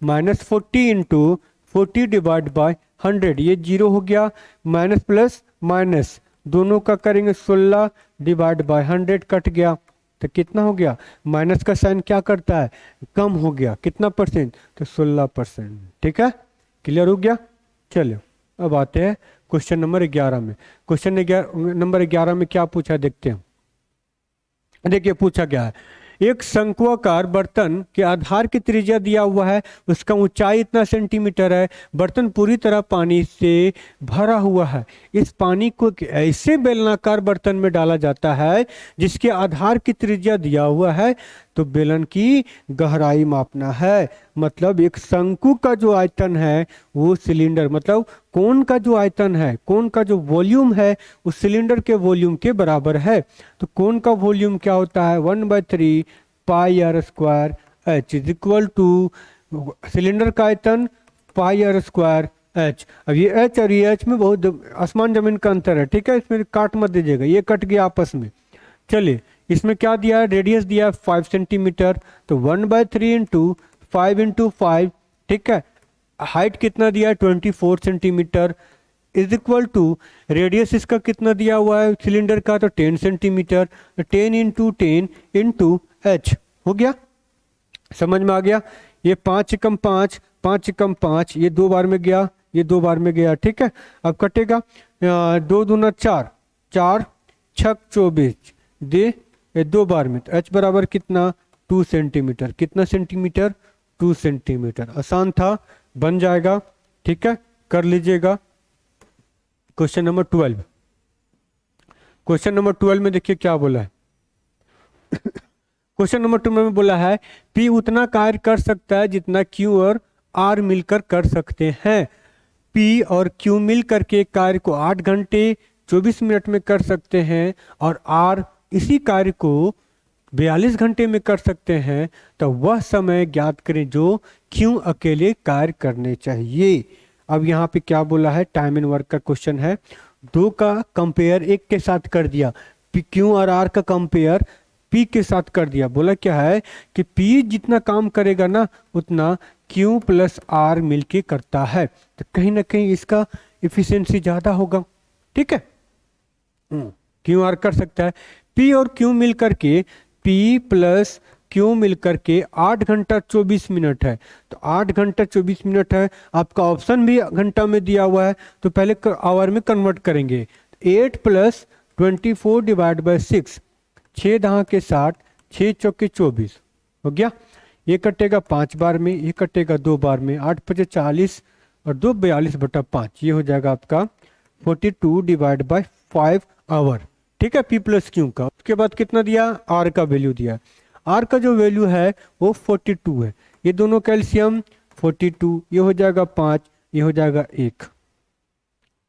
-40 into 40 divide by 100, ये जीरो हो गया। माइनस प्लस माइनस दोनों का करेंगे 16 डिवाइड बाय 100, कट गया तो कितना हो गया, माइनस का साइन क्या करता है कम हो गया, कितना परसेंट तो 16%। ठीक है, क्लियर हो गया। चलिए अब आते हैं क्वेश्चन नंबर 11 में। क्वेश्चन नंबर 11 में क्या पूछा देखते हैं। देखिए पूछा गया है, एक शंक्वाकार बर्तन के आधार की त्रिज्या दिया हुआ है, उसका ऊंचाई इतना सेंटीमीटर है, बर्तन पूरी तरह पानी से भरा हुआ है। इस पानी को ऐसे बेलनाकार बर्तन में डाला जाता है जिसके आधार की त्रिज्या दिया हुआ है, तो बेलन की गहराई मापना है। मतलब एक शंकु का जो आयतन है वो सिलेंडर, मतलब कोन का जो आयतन है, कोन का जो वॉल्यूम है उस सिलेंडर के वॉल्यूम के बराबर है। तो कोन का वॉल्यूम क्या होता है 1/3 pi r square h is equal to cylinder का आयतन पाई आर स्क्वायर एच। अब ये एच और ये एच में बहुत आसमान जमीन का अंतर है। ठीक है, इसमें काट मत दीजिएगा, ये कट गया आपस में। चलिए इसमें क्या दिया है, रेडियस दिया है 5 सेंटीमीटर, तो 1/3 इंटू 5 इंटू 5। ठीक है, हाइट कितना दिया है 24 centimetre is equal to radius इसका कितना दिया हुआ है सिलेंडर का, तो 10 सेंटीमीटर, तो 10 इंटू 10 इंटू एच हो गया। समझ में आ गया। ये 5 एकम 5, 5 एकम 5, ये 2 बार में गया, ये 2 बार में गया। ठीक है, अब कटेगा 2 दूना 4, 4 छक 24 दे, ये 2 बार में, तो एच बराबर कितना 2 सेंटीमीटर। कितना सेंटीमीटर 2 सेंटीमीटर। आसान था, बन जाएगा। ठीक है, कर लीजिएगा। Question number 12। क्वेश्चन नंबर 12 में देखिए क्या बोला है। क्वेश्चन नंबर 12 में बोला है P उतना कार्य कर सकता है जितना Q और R मिलकर कर सकते हैं। P और Q मिलकर के कार्य को 8 घंटे 24 मिनट में कर सकते हैं और R इसी कार्य को 42 घंटे में कर सकते हैं, तो वह समय ज्ञात करें जो Q अकेले कार्य करने चाहिए। अब यहाँ पे क्या बोला है, टाइम एंड वर्क का क्वेश्चन है। 2 का कंपेयर 1 के साथ कर दिया, Q और R का कंपेयर P के साथ कर दिया। बोला क्या है कि P जितना काम करेगा ना उतना Q प्लस R मिलके करता है, तो कहीं ना कहीं इसका इफिशिएंसी ज़्यादा होगा। ठीक है, Q R कर सकता है, P और Q मिल करके P प्लस Q मिल करके 8 घंटा 24 मिनट है, तो 8 घंटा 24 मिनट है। आपका ऑप्शन भी घंटा में दिया हुआ है, तो पहले आवर में कन्वर्ट करेंगे। 8 प्लस 24 डिवाइड बाय 6, 6 दहा के 60, 6 चौके 24 हो गया। ये कटेगा 5 बार में, ये कटेगा 2 बार में, 8 5 40 और 2 42/5, ये हो जाएगा आपका 42 डिवाइड बाय 5 आवर। ठीक है, P प्लस Q का। उसके बाद कितना दिया, R का वैल्यू दिया। R का जो वैल्यू है वो 42 है। ये दोनों कैल्शियम 42, ये हो जाएगा 5, ये हो जाएगा 1।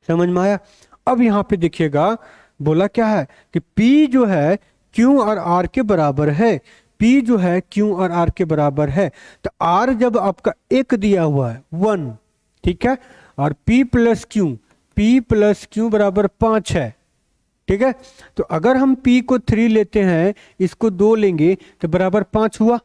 समझ में आया। अब यहाँ पे देखिएगा बोला क्या है कि P जो है Q और R के बराबर है। P जो है Q और R के बराबर है, तो R जब आपका 1 दिया हुआ है 1, ठीक है, और P प्लस Q बराबर 5 है। ठीक है, तो अगर हम P को 3 लेते हैं, इसको 2 लेंगे तो बराबर 5 हुआ,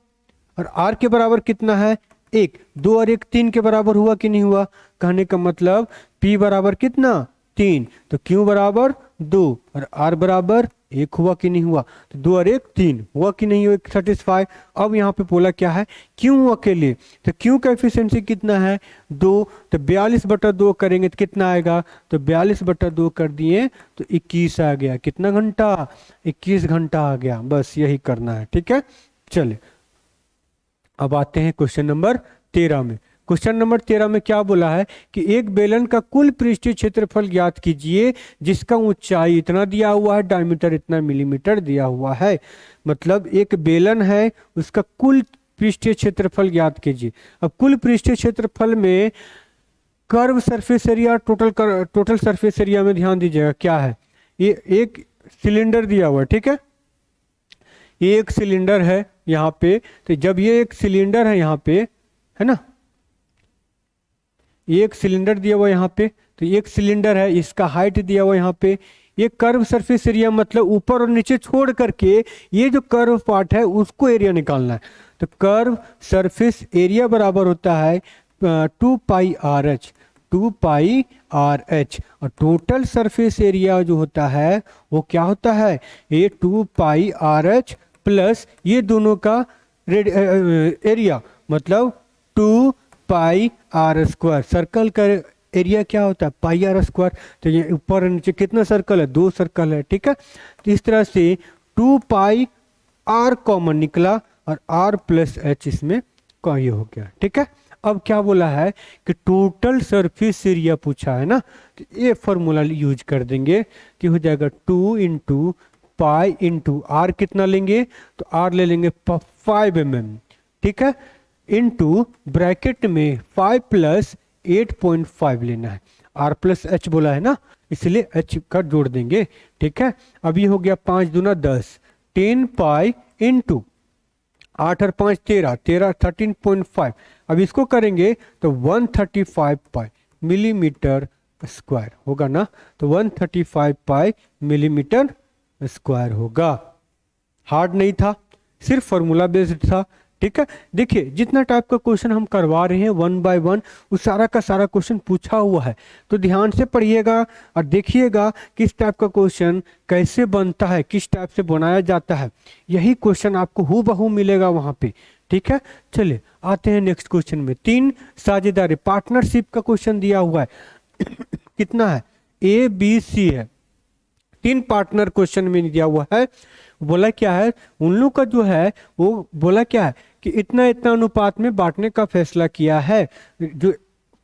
और R के बराबर कितना है 1, 2 और 1 3 के बराबर हुआ कि नहीं हुआ। कहने का मतलब P बराबर कितना 3, तो Q बराबर 2 और R बराबर 1 हुआ कि नहीं हुआ, तो 2 और 1 3 हुआ कि नहीं हुआ, सेटिस्फाई। अब यहाँ पे बोला क्या है Q अकेले, तो Q का एफिशिएंसी कितना है 2, तो 42/2 करेंगे तो कितना आएगा, तो 42/2 कर दिए तो 21 आ गया। कितना घंटा, 21 घंटा आ गया। बस यही करना है, ठीक है। चलिए अब आते हैं क्वेश्चन नंबर 13 में। क्वेश्चन नंबर 13 में क्या बोला है कि एक बेलन का कुल पृष्ठीय क्षेत्रफल ज्ञात कीजिए जिसका ऊंचाई इतना दिया हुआ है, डायमीटर इतना मिलीमीटर दिया हुआ है। मतलब एक बेलन है, उसका कुल पृष्ठीय क्षेत्रफल ज्ञात कीजिए। अब कुल पृष्ठीय क्षेत्रफल में curve surface area, total surface area में ध्यान दीजिएगा क्या है, ये एक सिलेंडर दिया हुआ है, ठीक है। ये एक सिलेंडर है यहाँ पे, तो जब ये एक सिलेंडर है यहाँ पे, है ना, ये एक सिलेंडर दिया हुआ यहाँ पे, तो एक सिलेंडर है, इसका हाइट दिया हुआ यहाँ पे। ये कर्व सरफेस एरिया मतलब ऊपर और नीचे छोड़ करके ये जो कर्व पार्ट है उसको एरिया निकालना है। तो कर्व सरफेस एरिया बराबर होता है 2πRh, 2πRh। और टोटल सरफेस एरिया जो होता है वो क्या होता है, ये 2πRh प्लस ये दोनों का एरिया मतलब 2πr²। सर्कल का एरिया क्या होता है πr²। तो ये ऊपर और नीचे कितना सर्कल है, 2 सर्कल है, ठीक है। तो इस तरह से 2πr कॉमन निकला और r + h इसमें का ये हो गया, ठीक है। अब क्या बोला है कि टोटल सरफेस एरिया पूछा है ना, तो ये फॉर्मूला यूज कर देंगे कि हो जाएगा 2 × पाई इंटू आर। कितना लेंगे, तो आर ले लेंगे 5 mm, ठीक है, इंटू ब्रैकेट में 5 + 8.5 लेना है। आर + h बोला है ना, इसलिए h का जोड़ देंगे, ठीक है। अब ये हो गया 5 दूना 10, 10 पाई इंटू 8 और 5 13, 13 अब इसको करेंगे तो 135 पाई मिलीमीटर स्क्वायर होगा ना, तो 135 पाई मिलीमीटर स्क्वायर होगा। हार्ड नहीं था, सिर्फ फॉर्मूला बेस्ड था, ठीक है। देखिए जितना टाइप का क्वेश्चन हम करवा रहे हैं 1 बाय 1 उस सारा का सारा क्वेश्चन पूछा हुआ है, तो ध्यान से पढ़िएगा और देखिएगा किस टाइप का क्वेश्चन कैसे बनता है, किस टाइप से बनाया जाता है। यही क्वेश्चन आपको हूबहू मिलेगा वहाँ पे, ठीक है। चलिए आते हैं नेक्स्ट क्वेश्चन में। 3 साझेदारी पार्टनरशिप का क्वेश्चन दिया हुआ है कितना है, ABC है, 3 पार्टनर क्वेश्चन में दिया हुआ है। बोला क्या है, उन लोग का जो है वो बोला क्या है कि इतना इतना अनुपात में बांटने का फैसला किया है। जो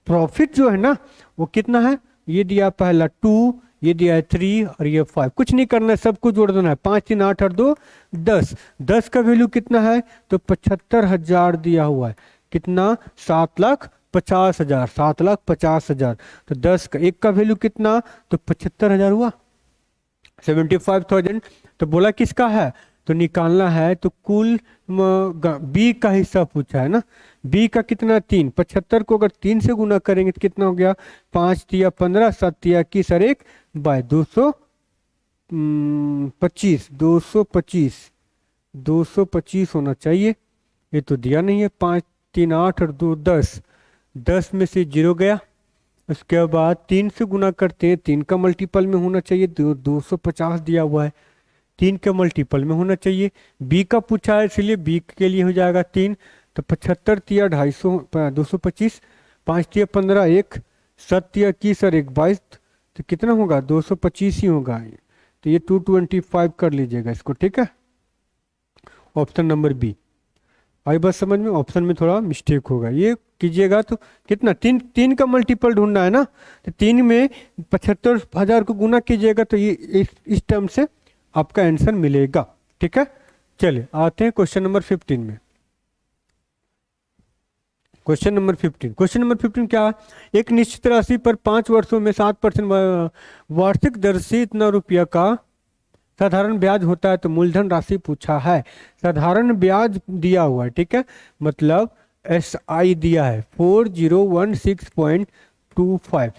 प्रॉफिट जो है ना वो कितना है, ये दिया पहला 2, ये दिया है 3 और ये 5। कुछ नहीं करना है, सबको जोड़ देना है, 5 3 8 और 2 10। 10 का वैल्यू कितना है, तो 75,000 दिया हुआ है। कितना, 7,50,000, 7,50,000। तो 10 का 1 का वैल्यू कितना, तो 75,000 हुआ, 75,000। तो बोला किसका है, तो निकालना है, तो कुल बी का हिस्सा पूछा है ना। बी का कितना, 3, 75 को अगर 3 से गुना करेंगे तो कितना हो गया, 5 तिया 15, 7 तिया 21 और 1 बाय 225, 225 होना चाहिए। ये तो दिया नहीं है, 5 3 8 और 2 10, 10 में से 0 गया। उसके बाद 3 से गुना करते हैं, 3 का मल्टीपल में होना चाहिए, 250 दिया हुआ है, 3 के मल्टीपल में होना चाहिए। बी का पूछा है इसलिए बी के लिए हो जाएगा 3, तो 75 तिया 250, 225, 5 तिया 15, 1 7 तिया 21 और 1 22, तो कितना होगा, 225 ही होगा। तो ये 225 कर लीजिएगा इसको, ठीक है। ऑप्शन नंबर बी आई बस समझ में, ऑप्शन में थोड़ा मिस्टेक होगा, ये कीजिएगा। तो कितना, 3 का मल्टीपल ढूंढना है ना, तो 3 में 75,000 को गुना कीजिएगा, तो ये इस टर्म से आपका आंसर मिलेगा, ठीक है। चलिए आते हैं क्वेश्चन नंबर 15 में। क्वेश्चन नंबर 15 क्या है, एक निश्चित राशि पर 5 वर्षों में 7% वार्षिक दर से इतना रुपया का साधारण ब्याज होता है, तो मूलधन राशि पूछा है। साधारण ब्याज दिया हुआ है, ठीक है, मतलब SI दिया है 4016.25,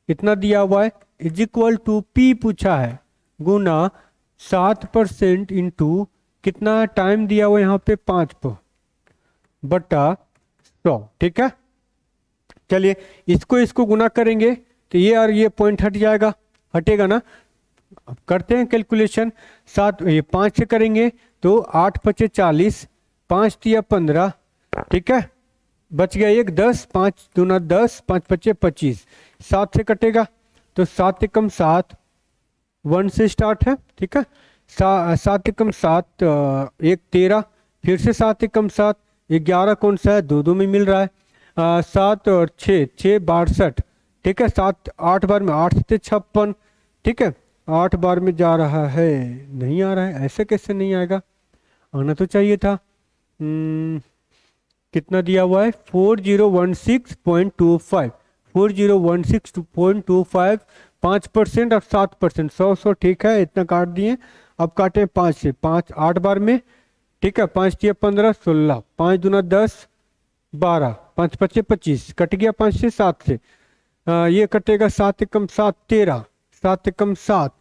इतना दिया हुआ है, इज इक्वल टू P पूछा है गुना 7% इंटू कितना टाइम दिया हुआ यहाँ पे 5 बटा 100, ठीक है। चलिए इसको गुना करेंगे तो ये और ये पॉइंट हट जाएगा, हटेगा ना। अब करते हैं कैलकुलेशन। 7 ये 5 से करेंगे तो 8 पचे 40, 5 तिया 15, ठीक है, बच गया 1, 10, 5 दूना 10, 5 पचे 25, 7 से कटेगा तो 7 एकम 7, 1 से स्टार्ट है, ठीक है। 7 एकम 7, 1 13, फिर से 7 एकम 7, 11 कौन सा है, 2 2 में मिल रहा है। 7 और 6, 6 62, ठीक है। 7 8 बार में 8 से 56, ठीक है। 8 बार में जा रहा है, नहीं आ रहा है, ऐसे कैसे नहीं आएगा, आना तो चाहिए था। कितना दिया हुआ है, 4016.25, 4016.25, 5% और 7%, 100 ठीक है, इतना काट दिए। अब काटे 5 से, 5 8 बार में, ठीक है। 5 तिया 15, 16, 5 दूना 10, 12, 5 पचे 25, कट गया 5 से 7 से। ये कटेगा 7 एकम 7 13, 7 एकम 7,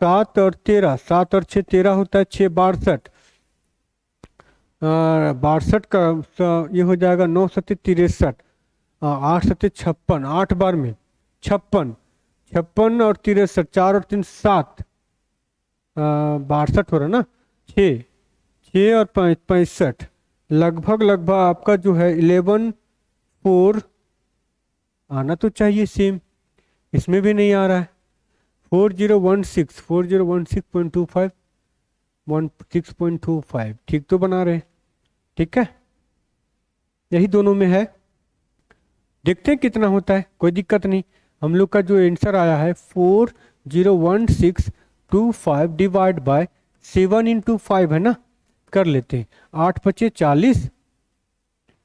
7 और 13, 7 और 6 13 होता है, 6 62, 62 का ये हो जाएगा 9 सत्ते 63, 8 सत्ते 56, 8 बार में 56, 56 और 63, 4 और 3 7, 62 हो रहा ना, 6 6 और 5 65, लगभग लगभग आपका जो है 11 4 आना तो चाहिए सेम, इसमें भी नहीं आ रहा है। 4016.25, 16.25, ठीक तो बना रहे हैं, ठीक है, यही दोनों में है। देखते हैं कितना होता है, कोई दिक्कत नहीं। हम लोग का जो आंसर आया है 401625 डिवाइड बाय 7 इंटू 5 है ना, कर लेते हैं। 8 पचे 40,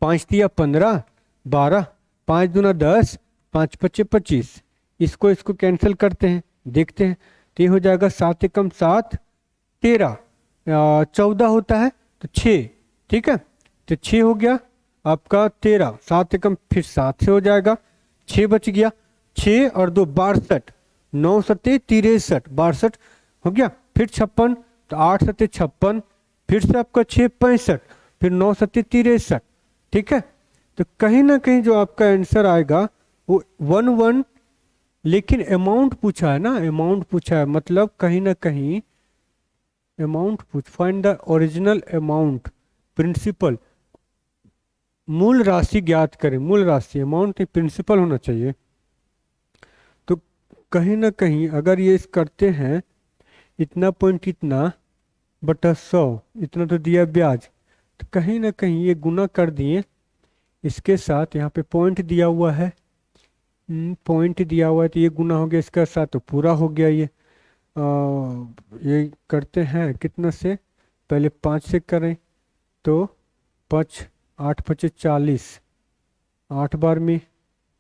5 तिया 15, 12, 5 दूना 10, 5 पचे 25, इसको कैंसिल करते हैं, देखते हैं। तो ये हो जाएगा 7 एकम 7 13, 14 होता है तो 6, ठीक है। तो 6 हो गया आपका 13, 7 एकम फिर 7 से हो जाएगा, 6 बच गया, 6 और 2 62, 9 सत्ते 63, 62 हो गया। फिर 56, तो 8 सत्ते 56, फिर से आपका 6 65, फिर 9 सत्ते 63, ठीक है। तो कहीं ना कहीं जो आपका आंसर आएगा वो 11, लेकिन अमाउंट पूछा है ना, अमाउंट पूछा है, मतलब कहीं ना कहीं amount find the original amount, principal, मूल राशि ज्ञात करें, मूल राशि, अमाउंट प्रिंसिपल होना चाहिए। तो कहीं ना कहीं अगर ये करते हैं, इतना पॉइंट इतना बटा 100, इतना तो दिया ब्याज, तो कहीं ना कहीं ये गुना कर दिए इसके साथ, यहाँ पे पॉइंट दिया हुआ है, पॉइंट दिया हुआ है तो ये गुना हो गया इसका साथ, तो पूरा हो गया ये। ये करते हैं कितना से, पहले 5 से करें तो 5 8 पचे 40, 8 बार में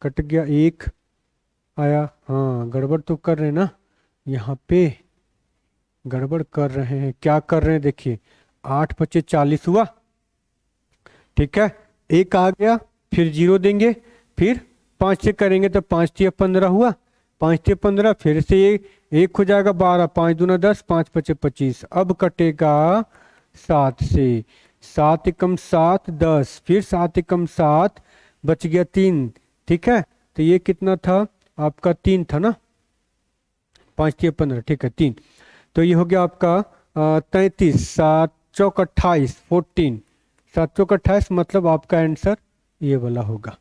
कट गया, 1 आया। हाँ गड़बड़ तो कर रहे हैं ना, यहाँ पे गड़बड़ कर रहे हैं, क्या कर रहे हैं देखिए, 8 पचे 40 हुआ, ठीक है, 1 आ गया, फिर 0 देंगे, फिर 5 से करेंगे तो 5 तिया 15 हुआ, 5 तिया 15, फिर से 1 हो जाएगा 12, 5 दूना 10, 5 पचे 25, अब कटेगा 7 से, 7 एकम 7 10, फिर 7 एकम 7, बच गया 3, ठीक है। तो ये कितना था आपका, 3 था ना, 5 तिया 15, ठीक है 3, तो ये हो गया आपका 33, 7 चौक 28, 14, 7 चौक 28, मतलब आपका आंसर ये वाला होगा,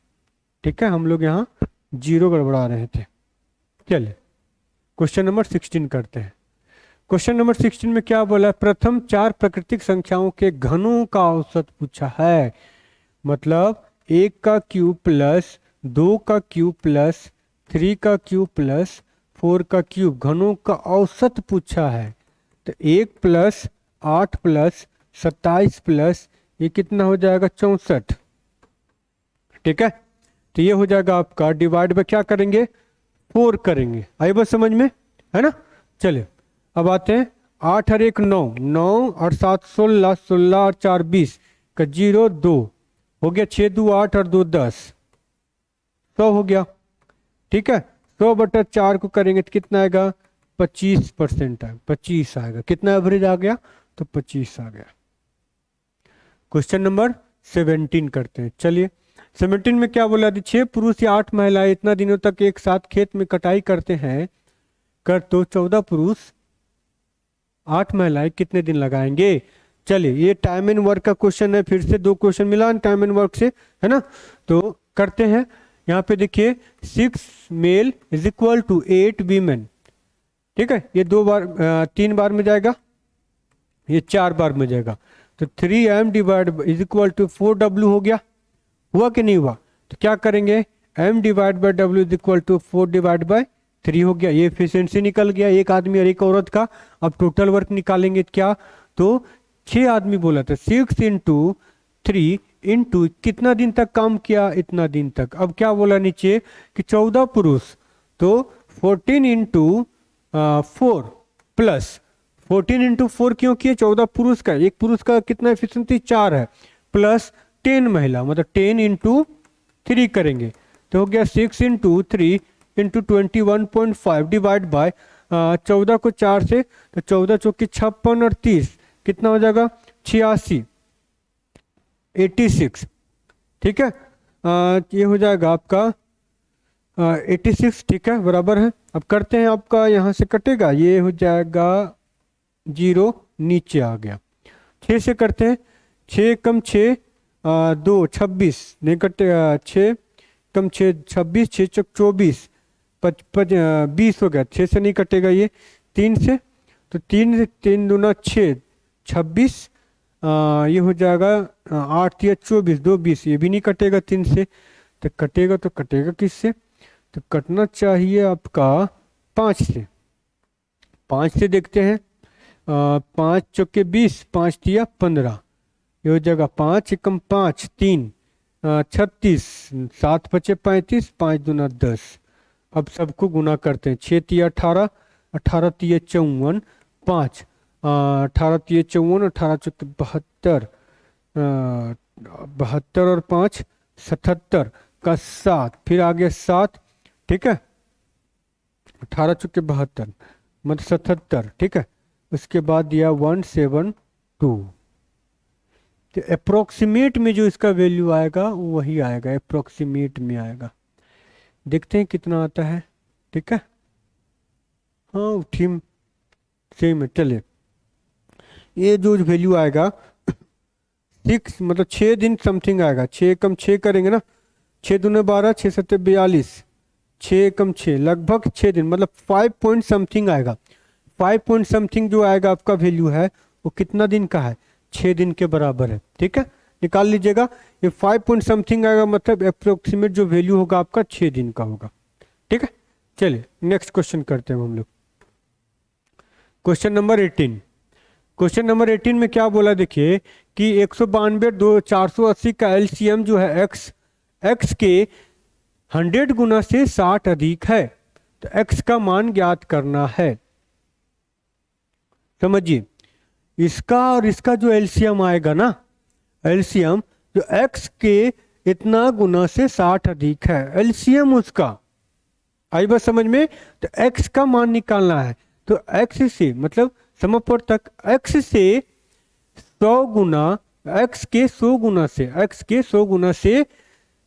ठीक है। हम लोग यहाँ 0 गड़बड़ा रहे थे। चलिए क्वेश्चन नंबर 16 करते हैं। क्वेश्चन नंबर 16 में क्या बोला है, प्रथम 4 प्राकृतिक संख्याओं के घनों का औसत पूछा है, मतलब 1 का क्यूब प्लस 2 का क्यूब प्लस 3 का क्यूब प्लस 4 का क्यूब, घनों का औसत पूछा है। तो 1 प्लस 8 प्लस 27 प्लस ये कितना हो जाएगा 64, ठीक है। तो ये हो जाएगा आपका, डिवाइड बाय क्या करेंगे 4 करेंगे, आई बात समझ में, है ना। चलिए अब आते हैं, 8 और 1 9, 9 और 7 16, 16 और 4 20 का 0 2 हो गया, 6 2 8 और 2 10, 100 हो गया, ठीक है। 100 बटा 4 को करेंगे तो कितना आएगा, 25% आएगा, 25 आएगा, कितना एवरेज आ गया, तो 25 आ गया। क्वेश्चन नंबर 17 करते हैं। चलिए 17 में क्या बोला था, 6 पुरुष या 8 महिलाएं इतना दिनों तक एक साथ खेत में कटाई करते हैं, कर तो 14 पुरुष 8 महिलाएं कितने दिन लगाएंगे। चलिए ये टाइम एंड वर्क का क्वेश्चन है, फिर से 2 क्वेश्चन मिला टाइम एंड वर्क से, है ना। तो करते हैं, यहाँ पे देखिए 6 male is equal to 8 women, ठीक है। ये 2 बार 3 बार में जाएगा, ये 4 बार में जाएगा, तो 3m divide is equal to 4w हो गया। हुआ कि नहीं हुआ, तो क्या करेंगे, m divide by w is equal to 4 divide by 3 हो गया। ये एफिशिएंसी निकल गया एक आदमी और एक औरत का। अब टोटल वर्क निकालेंगे क्या, तो 6 आदमी बोला था, 6 इंटू 3 इंटू कितना दिन तक काम किया, इतना दिन तक। अब क्या बोला नीचे कि 14 पुरुष, तो 14 इंटू 4 प्लस 14 इंटू 4 क्यों किए, 14 पुरुष का, एक पुरुष का कितना एफिशिएंसी 4 है, प्लस 10 महिला, मतलब 10 इंटू 3 करेंगे, तो हो गया 6 इंटू 3 इंटू 21.5 डिवाइड बाय 14 को 4 से, तो 14 चौकी 56 और 30 कितना हो जाएगा 86, 86, ठीक है। ये हो जाएगा आपका 86, ठीक है, बराबर है। अब करते हैं, आपका यहाँ से कटेगा, ये हो जाएगा 0, नीचे आ गया। 6 से करते हैं, 6 कम 6 2 26 नहीं कटेगा, 6 कम 6 26, 6 चौक 24 20 हो गया, 6 से नहीं कटेगा, ये 3 से, तो 3 दूना 6 26, ये हो जाएगा 8 या 24 2 20, ये भी नहीं कटेगा 3 से, तो कटेगा किससे, तो कटना चाहिए आपका 5 से। 5 से देखते हैं, 5 चौके 20, 5 दिया 15, ये हो जाएगा 5 एकम 5 3 36, 7 पचे 35, 5 दूना 10। अब सबको गुना करते हैं, 6 तिया 18, 18 तिया 54, 5 18 तिया 54, 18 चौके 72, 72 और 5 77 का 7, फिर आ गया 7, ठीक है, 18 चौके 72 मतलब 77, ठीक है। उसके बाद दिया 172, तो अप्रोक्सीमेट में जो इसका वैल्यू आएगा वही आएगा, अप्रोक्सीमेट में आएगा। देखते हैं कितना आता है, ठीक है। हाँ ठीक, सेम है। चलिए ये जो वैल्यू आएगा 6 मतलब 6 दिन समथिंग आएगा, 6 कम 6 करेंगे ना, 6 दूने 12, 6 सत्ते 42, 6 कम 6 लगभग 6 दिन मतलब 5 पॉइंट समथिंग आएगा। 5 पॉइंट समथिंग जो आएगा आपका वैल्यू है वो कितना दिन का है, 6 दिन के बराबर है, ठीक है, निकाल लीजिएगा। ये 5 पॉइंट समथिंग आएगा, मतलब अप्रोक्सीमेट जो वैल्यू होगा आपका 6 दिन का होगा, ठीक है। चलिए नेक्स्ट क्वेश्चन करते हैं हम लोग, क्वेश्चन नंबर 18। क्वेश्चन नंबर 18 में क्या बोला, देखिए कि 192 480 का एलसीएम जो है एक्स के 100 गुना से 60 अधिक है, तो एक्स का मान ज्ञात करना है। समझिए, इसका और इसका जो एलसीएम आएगा ना, एलसीएम जो एक्स के इतना गुना से 60 अधिक है, एलसीएम उसका आई बस समझ में। तो एक्स का मान निकालना है, तो एक्स से मतलब समपर तक एक्स से 100 गुना, एक्स के 100 गुना से, एक्स के 100 गुना से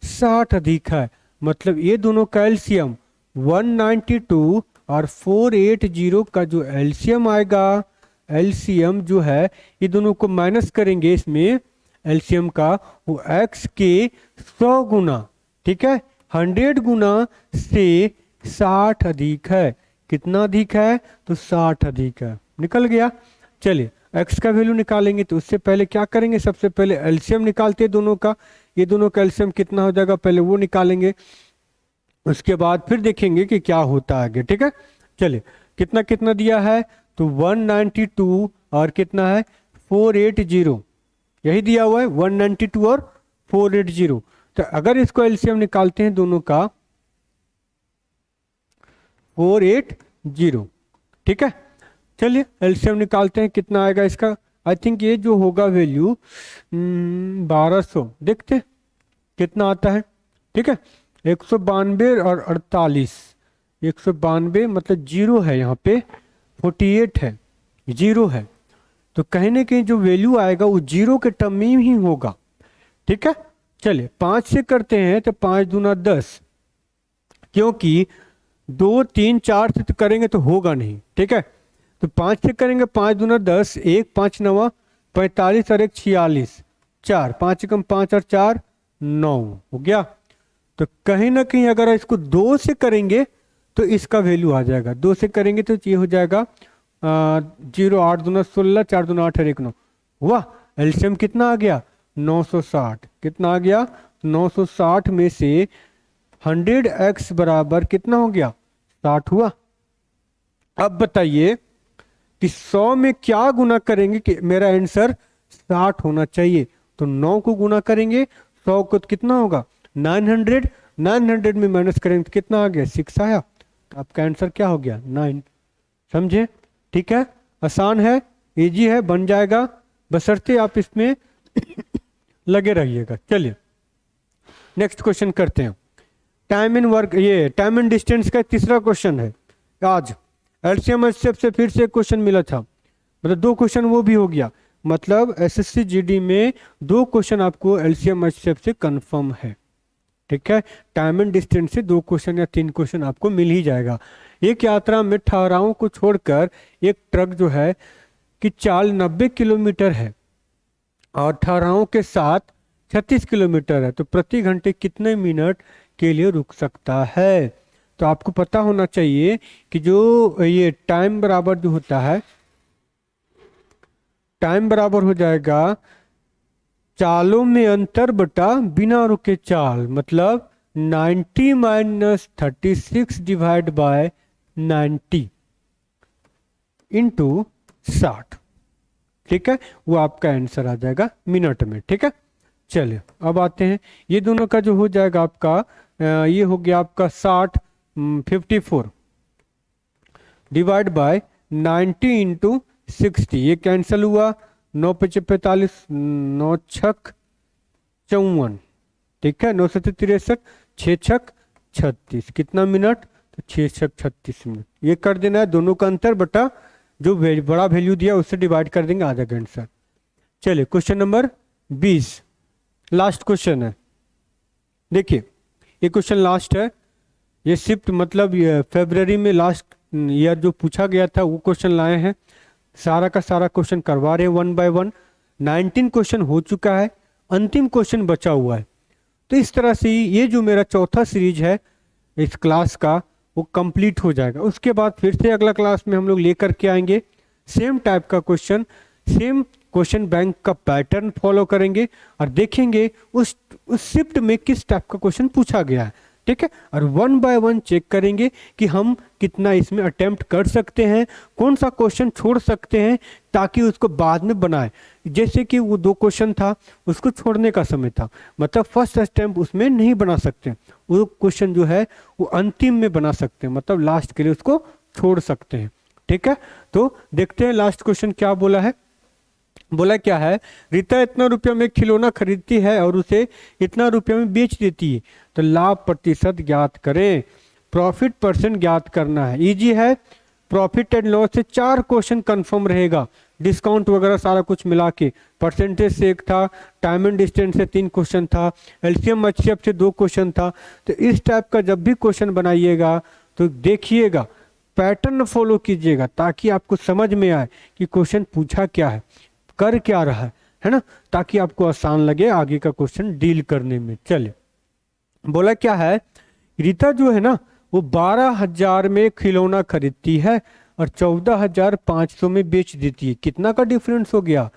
60 अधिक है, मतलब ये दोनों का एलसीएम 192 और 480 का जो एलसीएम आएगा, एलसीएम जो है ये दोनों को माइनस करेंगे इसमें एलसीएम का, वो एक्स के 100 गुना, ठीक है, 100 गुना से 60 अधिक है। कितना अधिक है, तो 60 अधिक है, निकल गया। चलिए एक्स का वैल्यू निकालेंगे, तो उससे पहले क्या करेंगे, सबसे पहले एलसीएम निकालते हैं दोनों का। ये दोनों का एलसीएम कितना हो जाएगा, पहले वो निकालेंगे, उसके बाद फिर देखेंगे कि क्या होता है आगे, ठीक है। चलिए कितना कितना दिया है, तो 192 और कितना है 480, यही दिया हुआ है 192 और 480। तो अगर इसको एलसीएम निकालते हैं दोनों का 480, ठीक है। चलिए एलसीएम निकालते हैं, कितना आएगा इसका, आई थिंक ये जो होगा वैल्यू 1200, देखते हैं कितना आता है, ठीक है। 192 और 48, 192 मतलब 0 है यहाँ पे, 48 है, 0 है, तो कहीं ना कहीं जो वैल्यू आएगा वो 0 के टर्म में ही होगा, ठीक है। चलिए 5 से करते हैं तो 5 दूना 10, क्योंकि 2 3 4 से तो करेंगे तो होगा नहीं, ठीक है। तो 5 से करेंगे, 5 दूना 10, 1 5 9 45 और 1 46, 4 5 कम 5 और 4 9 हो गया। तो कहीं ना कहीं अगर इसको 2 से करेंगे तो इसका वैल्यू आ जाएगा, 2 से करेंगे तो ये हो जाएगा 0 8 दूना 16, 4 दूना 8 और 1 9 हुआ। एलसीएम कितना आ गया 960, कितना आ गया 960 में से 100x बराबर कितना हो गया 60 हुआ। अब बताइए कि 100 में क्या गुना करेंगे कि मेरा आंसर 60 होना चाहिए। तो 9 को गुना करेंगे 100 को तो कितना होगा 900, 900 में माइनस करेंगे तो कितना आ गया 6 आया। तो आपका आंसर क्या हो गया 9। समझे, ठीक है, आसान है, इजी है, बन जाएगा, बशर्ते आप इसमें लगे रहिएगा। चलिए नेक्स्ट क्वेश्चन करते हैं। टाइम एंड वर्क, ये टाइम एंड डिस्टेंस का तीसरा क्वेश्चन है आज। एलसीएम एचसीएफ से फिर से एक क्वेश्चन मिला था, मतलब 2 क्वेश्चन वो भी हो गया, मतलब एसएससी जीडी में 2 क्वेश्चन आपको एलसीएम एचसीएफ से कंफर्म है, ठीक है। टाइम एंड डिस्टेंस से 2 क्वेश्चन या 3 क्वेश्चन आपको मिल ही जाएगा। एक यात्रा में ठहरावों को छोड़कर एक ट्रक जो है कि चाल 90 किलोमीटर है और ठहरावों के साथ 36 किलोमीटर है, तो प्रति घंटे कितने मिनट के लिए रुक सकता है। तो आपको पता होना चाहिए कि जो ये टाइम बराबर जो होता है, टाइम बराबर हो जाएगा चालों में अंतर बटा बिना रुके चाल, मतलब 90 माइनस 36 डिवाइड बाय 90 इंटू 60, ठीक है, वो आपका आंसर आ जाएगा मिनट में, ठीक है। चलिए अब आते हैं, ये दोनों का जो हो जाएगा आपका ये हो गया आपका 60 54 डिवाइड बाय 90 इंटू 60, ये कैंसिल हुआ, 9 पचे 45, 9 छक 54, ठीक है, 9 से 63, 6 छक 36, कितना मिनट, तो 6 छक 36 मिनट। ये कर देना है दोनों का अंतर बटा जो बड़ा वैल्यू दिया उससे डिवाइड कर देंगे, आ जाएगा आंसर। चलिए क्वेश्चन नंबर 20 लास्ट क्वेश्चन है। देखिए ये क्वेश्चन लास्ट है, ये शिफ्ट मतलब फरवरी में लास्ट ईयर जो पूछा गया था वो क्वेश्चन लाए हैं, सारा का सारा क्वेश्चन करवा रहे हैं 1 बाय 1। 19 क्वेश्चन हो चुका है, अंतिम क्वेश्चन बचा हुआ है। तो इस तरह से ये जो मेरा चौथा सीरीज है इस क्लास का वो कंप्लीट हो जाएगा। उसके बाद फिर से अगला क्लास में हम लोग लेकर के आएंगे सेम टाइप का क्वेश्चन, सेम क्वेश्चन बैंक का पैटर्न फॉलो करेंगे और देखेंगे उस शिफ्ट में किस टाइप का क्वेश्चन पूछा गया है, ठीक है। और 1 बाय 1 चेक करेंगे कि हम कितना इसमें अटेम्प्ट कर सकते हैं, कौन सा क्वेश्चन छोड़ सकते हैं ताकि उसको बाद में बनाए। जैसे कि वो 2 क्वेश्चन था उसको छोड़ने का समय था, मतलब फर्स्ट अटेम्प्ट उसमें नहीं बना सकते, वो क्वेश्चन जो है वो अंतिम में बना सकते हैं, मतलब लास्ट के लिए उसको छोड़ सकते हैं, ठीक है। तो देखते हैं लास्ट क्वेश्चन क्या बोला है। बोला क्या है, रीता इतना रुपया में खिलौना खरीदती है और उसे इतना रुपया में बेच देती है, तो लाभ प्रतिशत ज्ञात करें। प्रॉफिट परसेंट ज्ञात करना है, इजी है। प्रॉफिट एंड लॉस से 4 क्वेश्चन कंफर्म रहेगा, डिस्काउंट वगैरह सारा कुछ मिला के। परसेंटेज से 1 था, टाइम एंड डिस्टेंस से 3 क्वेश्चन था, एलसीएम एचसीएफ से 2 क्वेश्चन था। तो इस टाइप का जब भी क्वेश्चन बनाइएगा तो देखिएगा, पैटर्न फॉलो कीजिएगा ताकि आपको समझ में आए कि क्वेश्चन पूछा क्या है, कर क्या रहा है ना, ताकि आपको आसान लगे आगे का क्वेश्चन डील करने में। चलिए बोला क्या है, रीता जो है ना वो 12,000 में खिलौना खरीदती है और 14,500 में बेच देती है। कितना का डिफरेंस हो गया,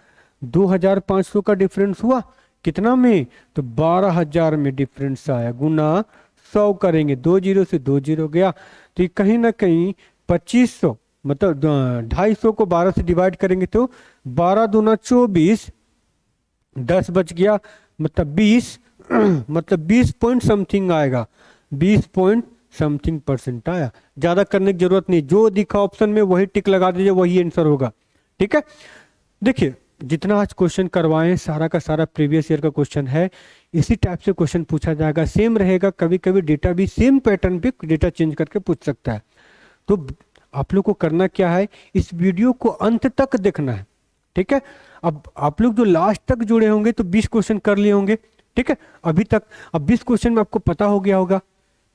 2,500 का डिफरेंस हुआ, कितना में, तो 12,000 में डिफरेंस आया, गुना 100 करेंगे, 2 जीरो से 2 जीरो गया, तो कहीं ना कहीं 2500, मतलब 250 को 12 से डिवाइड करेंगे तो 12 दूना 24, 10 बच गया, मतलब 20 मतलब 20 पॉइंट समथिंग आएगा, 20 पॉइंट समथिंग परसेंट आया। ज्यादा करने की जरूरत नहीं, जो दिखा ऑप्शन में वही टिक लगा दीजिए, वही आंसर होगा, ठीक है। देखिए जितना आज क्वेश्चन करवाएं सारा का सारा प्रीवियस ईयर का क्वेश्चन है, इसी टाइप से क्वेश्चन पूछा जाएगा, सेम रहेगा। कभी कभी डेटा भी सेम पैटर्न पे डेटा चेंज करके पूछ सकता है। तो आप लोग को करना क्या है, इस वीडियो को अंत तक देखना है, ठीक है। अब आप लोग जो लास्ट तक जुड़े होंगे तो 20 क्वेश्चन कर लिए होंगे, ठीक है। अभी तक अब 20 क्वेश्चन में आपको पता हो गया होगा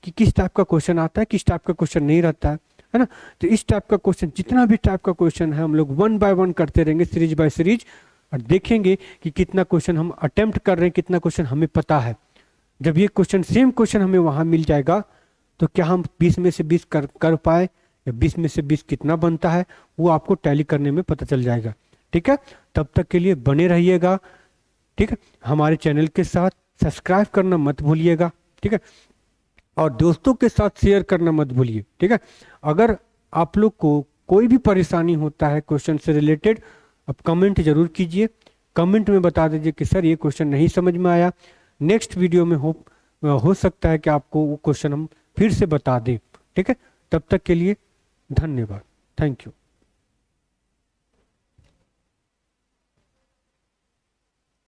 कि किस टाइप का क्वेश्चन आता है, किस टाइप का क्वेश्चन नहीं रहता है ना। तो इस टाइप का क्वेश्चन, जितना भी टाइप का क्वेश्चन है, हम लोग वन बाय वन करते रहेंगे, सीरीज बाय सीरीज, और देखेंगे कि कितना क्वेश्चन हम अटेम्प्ट कर रहे हैं, कितना क्वेश्चन हमें पता है। जब ये क्वेश्चन, सेम क्वेश्चन हमें वहां मिल जाएगा, तो क्या हम 20 में से 20 कर पाए, या 20 में से 20 कितना बनता है, वो आपको टैली करने में पता चल जाएगा। ठीक है, तब तक के लिए बने रहिएगा। ठीक है, हमारे चैनल के साथ सब्सक्राइब करना मत भूलिएगा। ठीक है, और दोस्तों के साथ शेयर करना मत भूलिए। ठीक है, अगर आप लोग को कोई भी परेशानी होता है क्वेश्चन से रिलेटेड, आप कमेंट जरूर कीजिए। कमेंट में बता दीजिए कि सर ये क्वेश्चन नहीं समझ में आया। नेक्स्ट वीडियो में हो सकता है कि आपको वो क्वेश्चन हम फिर से बता दें। ठीक है, तब तक के लिए धन्यवाद। Thank you.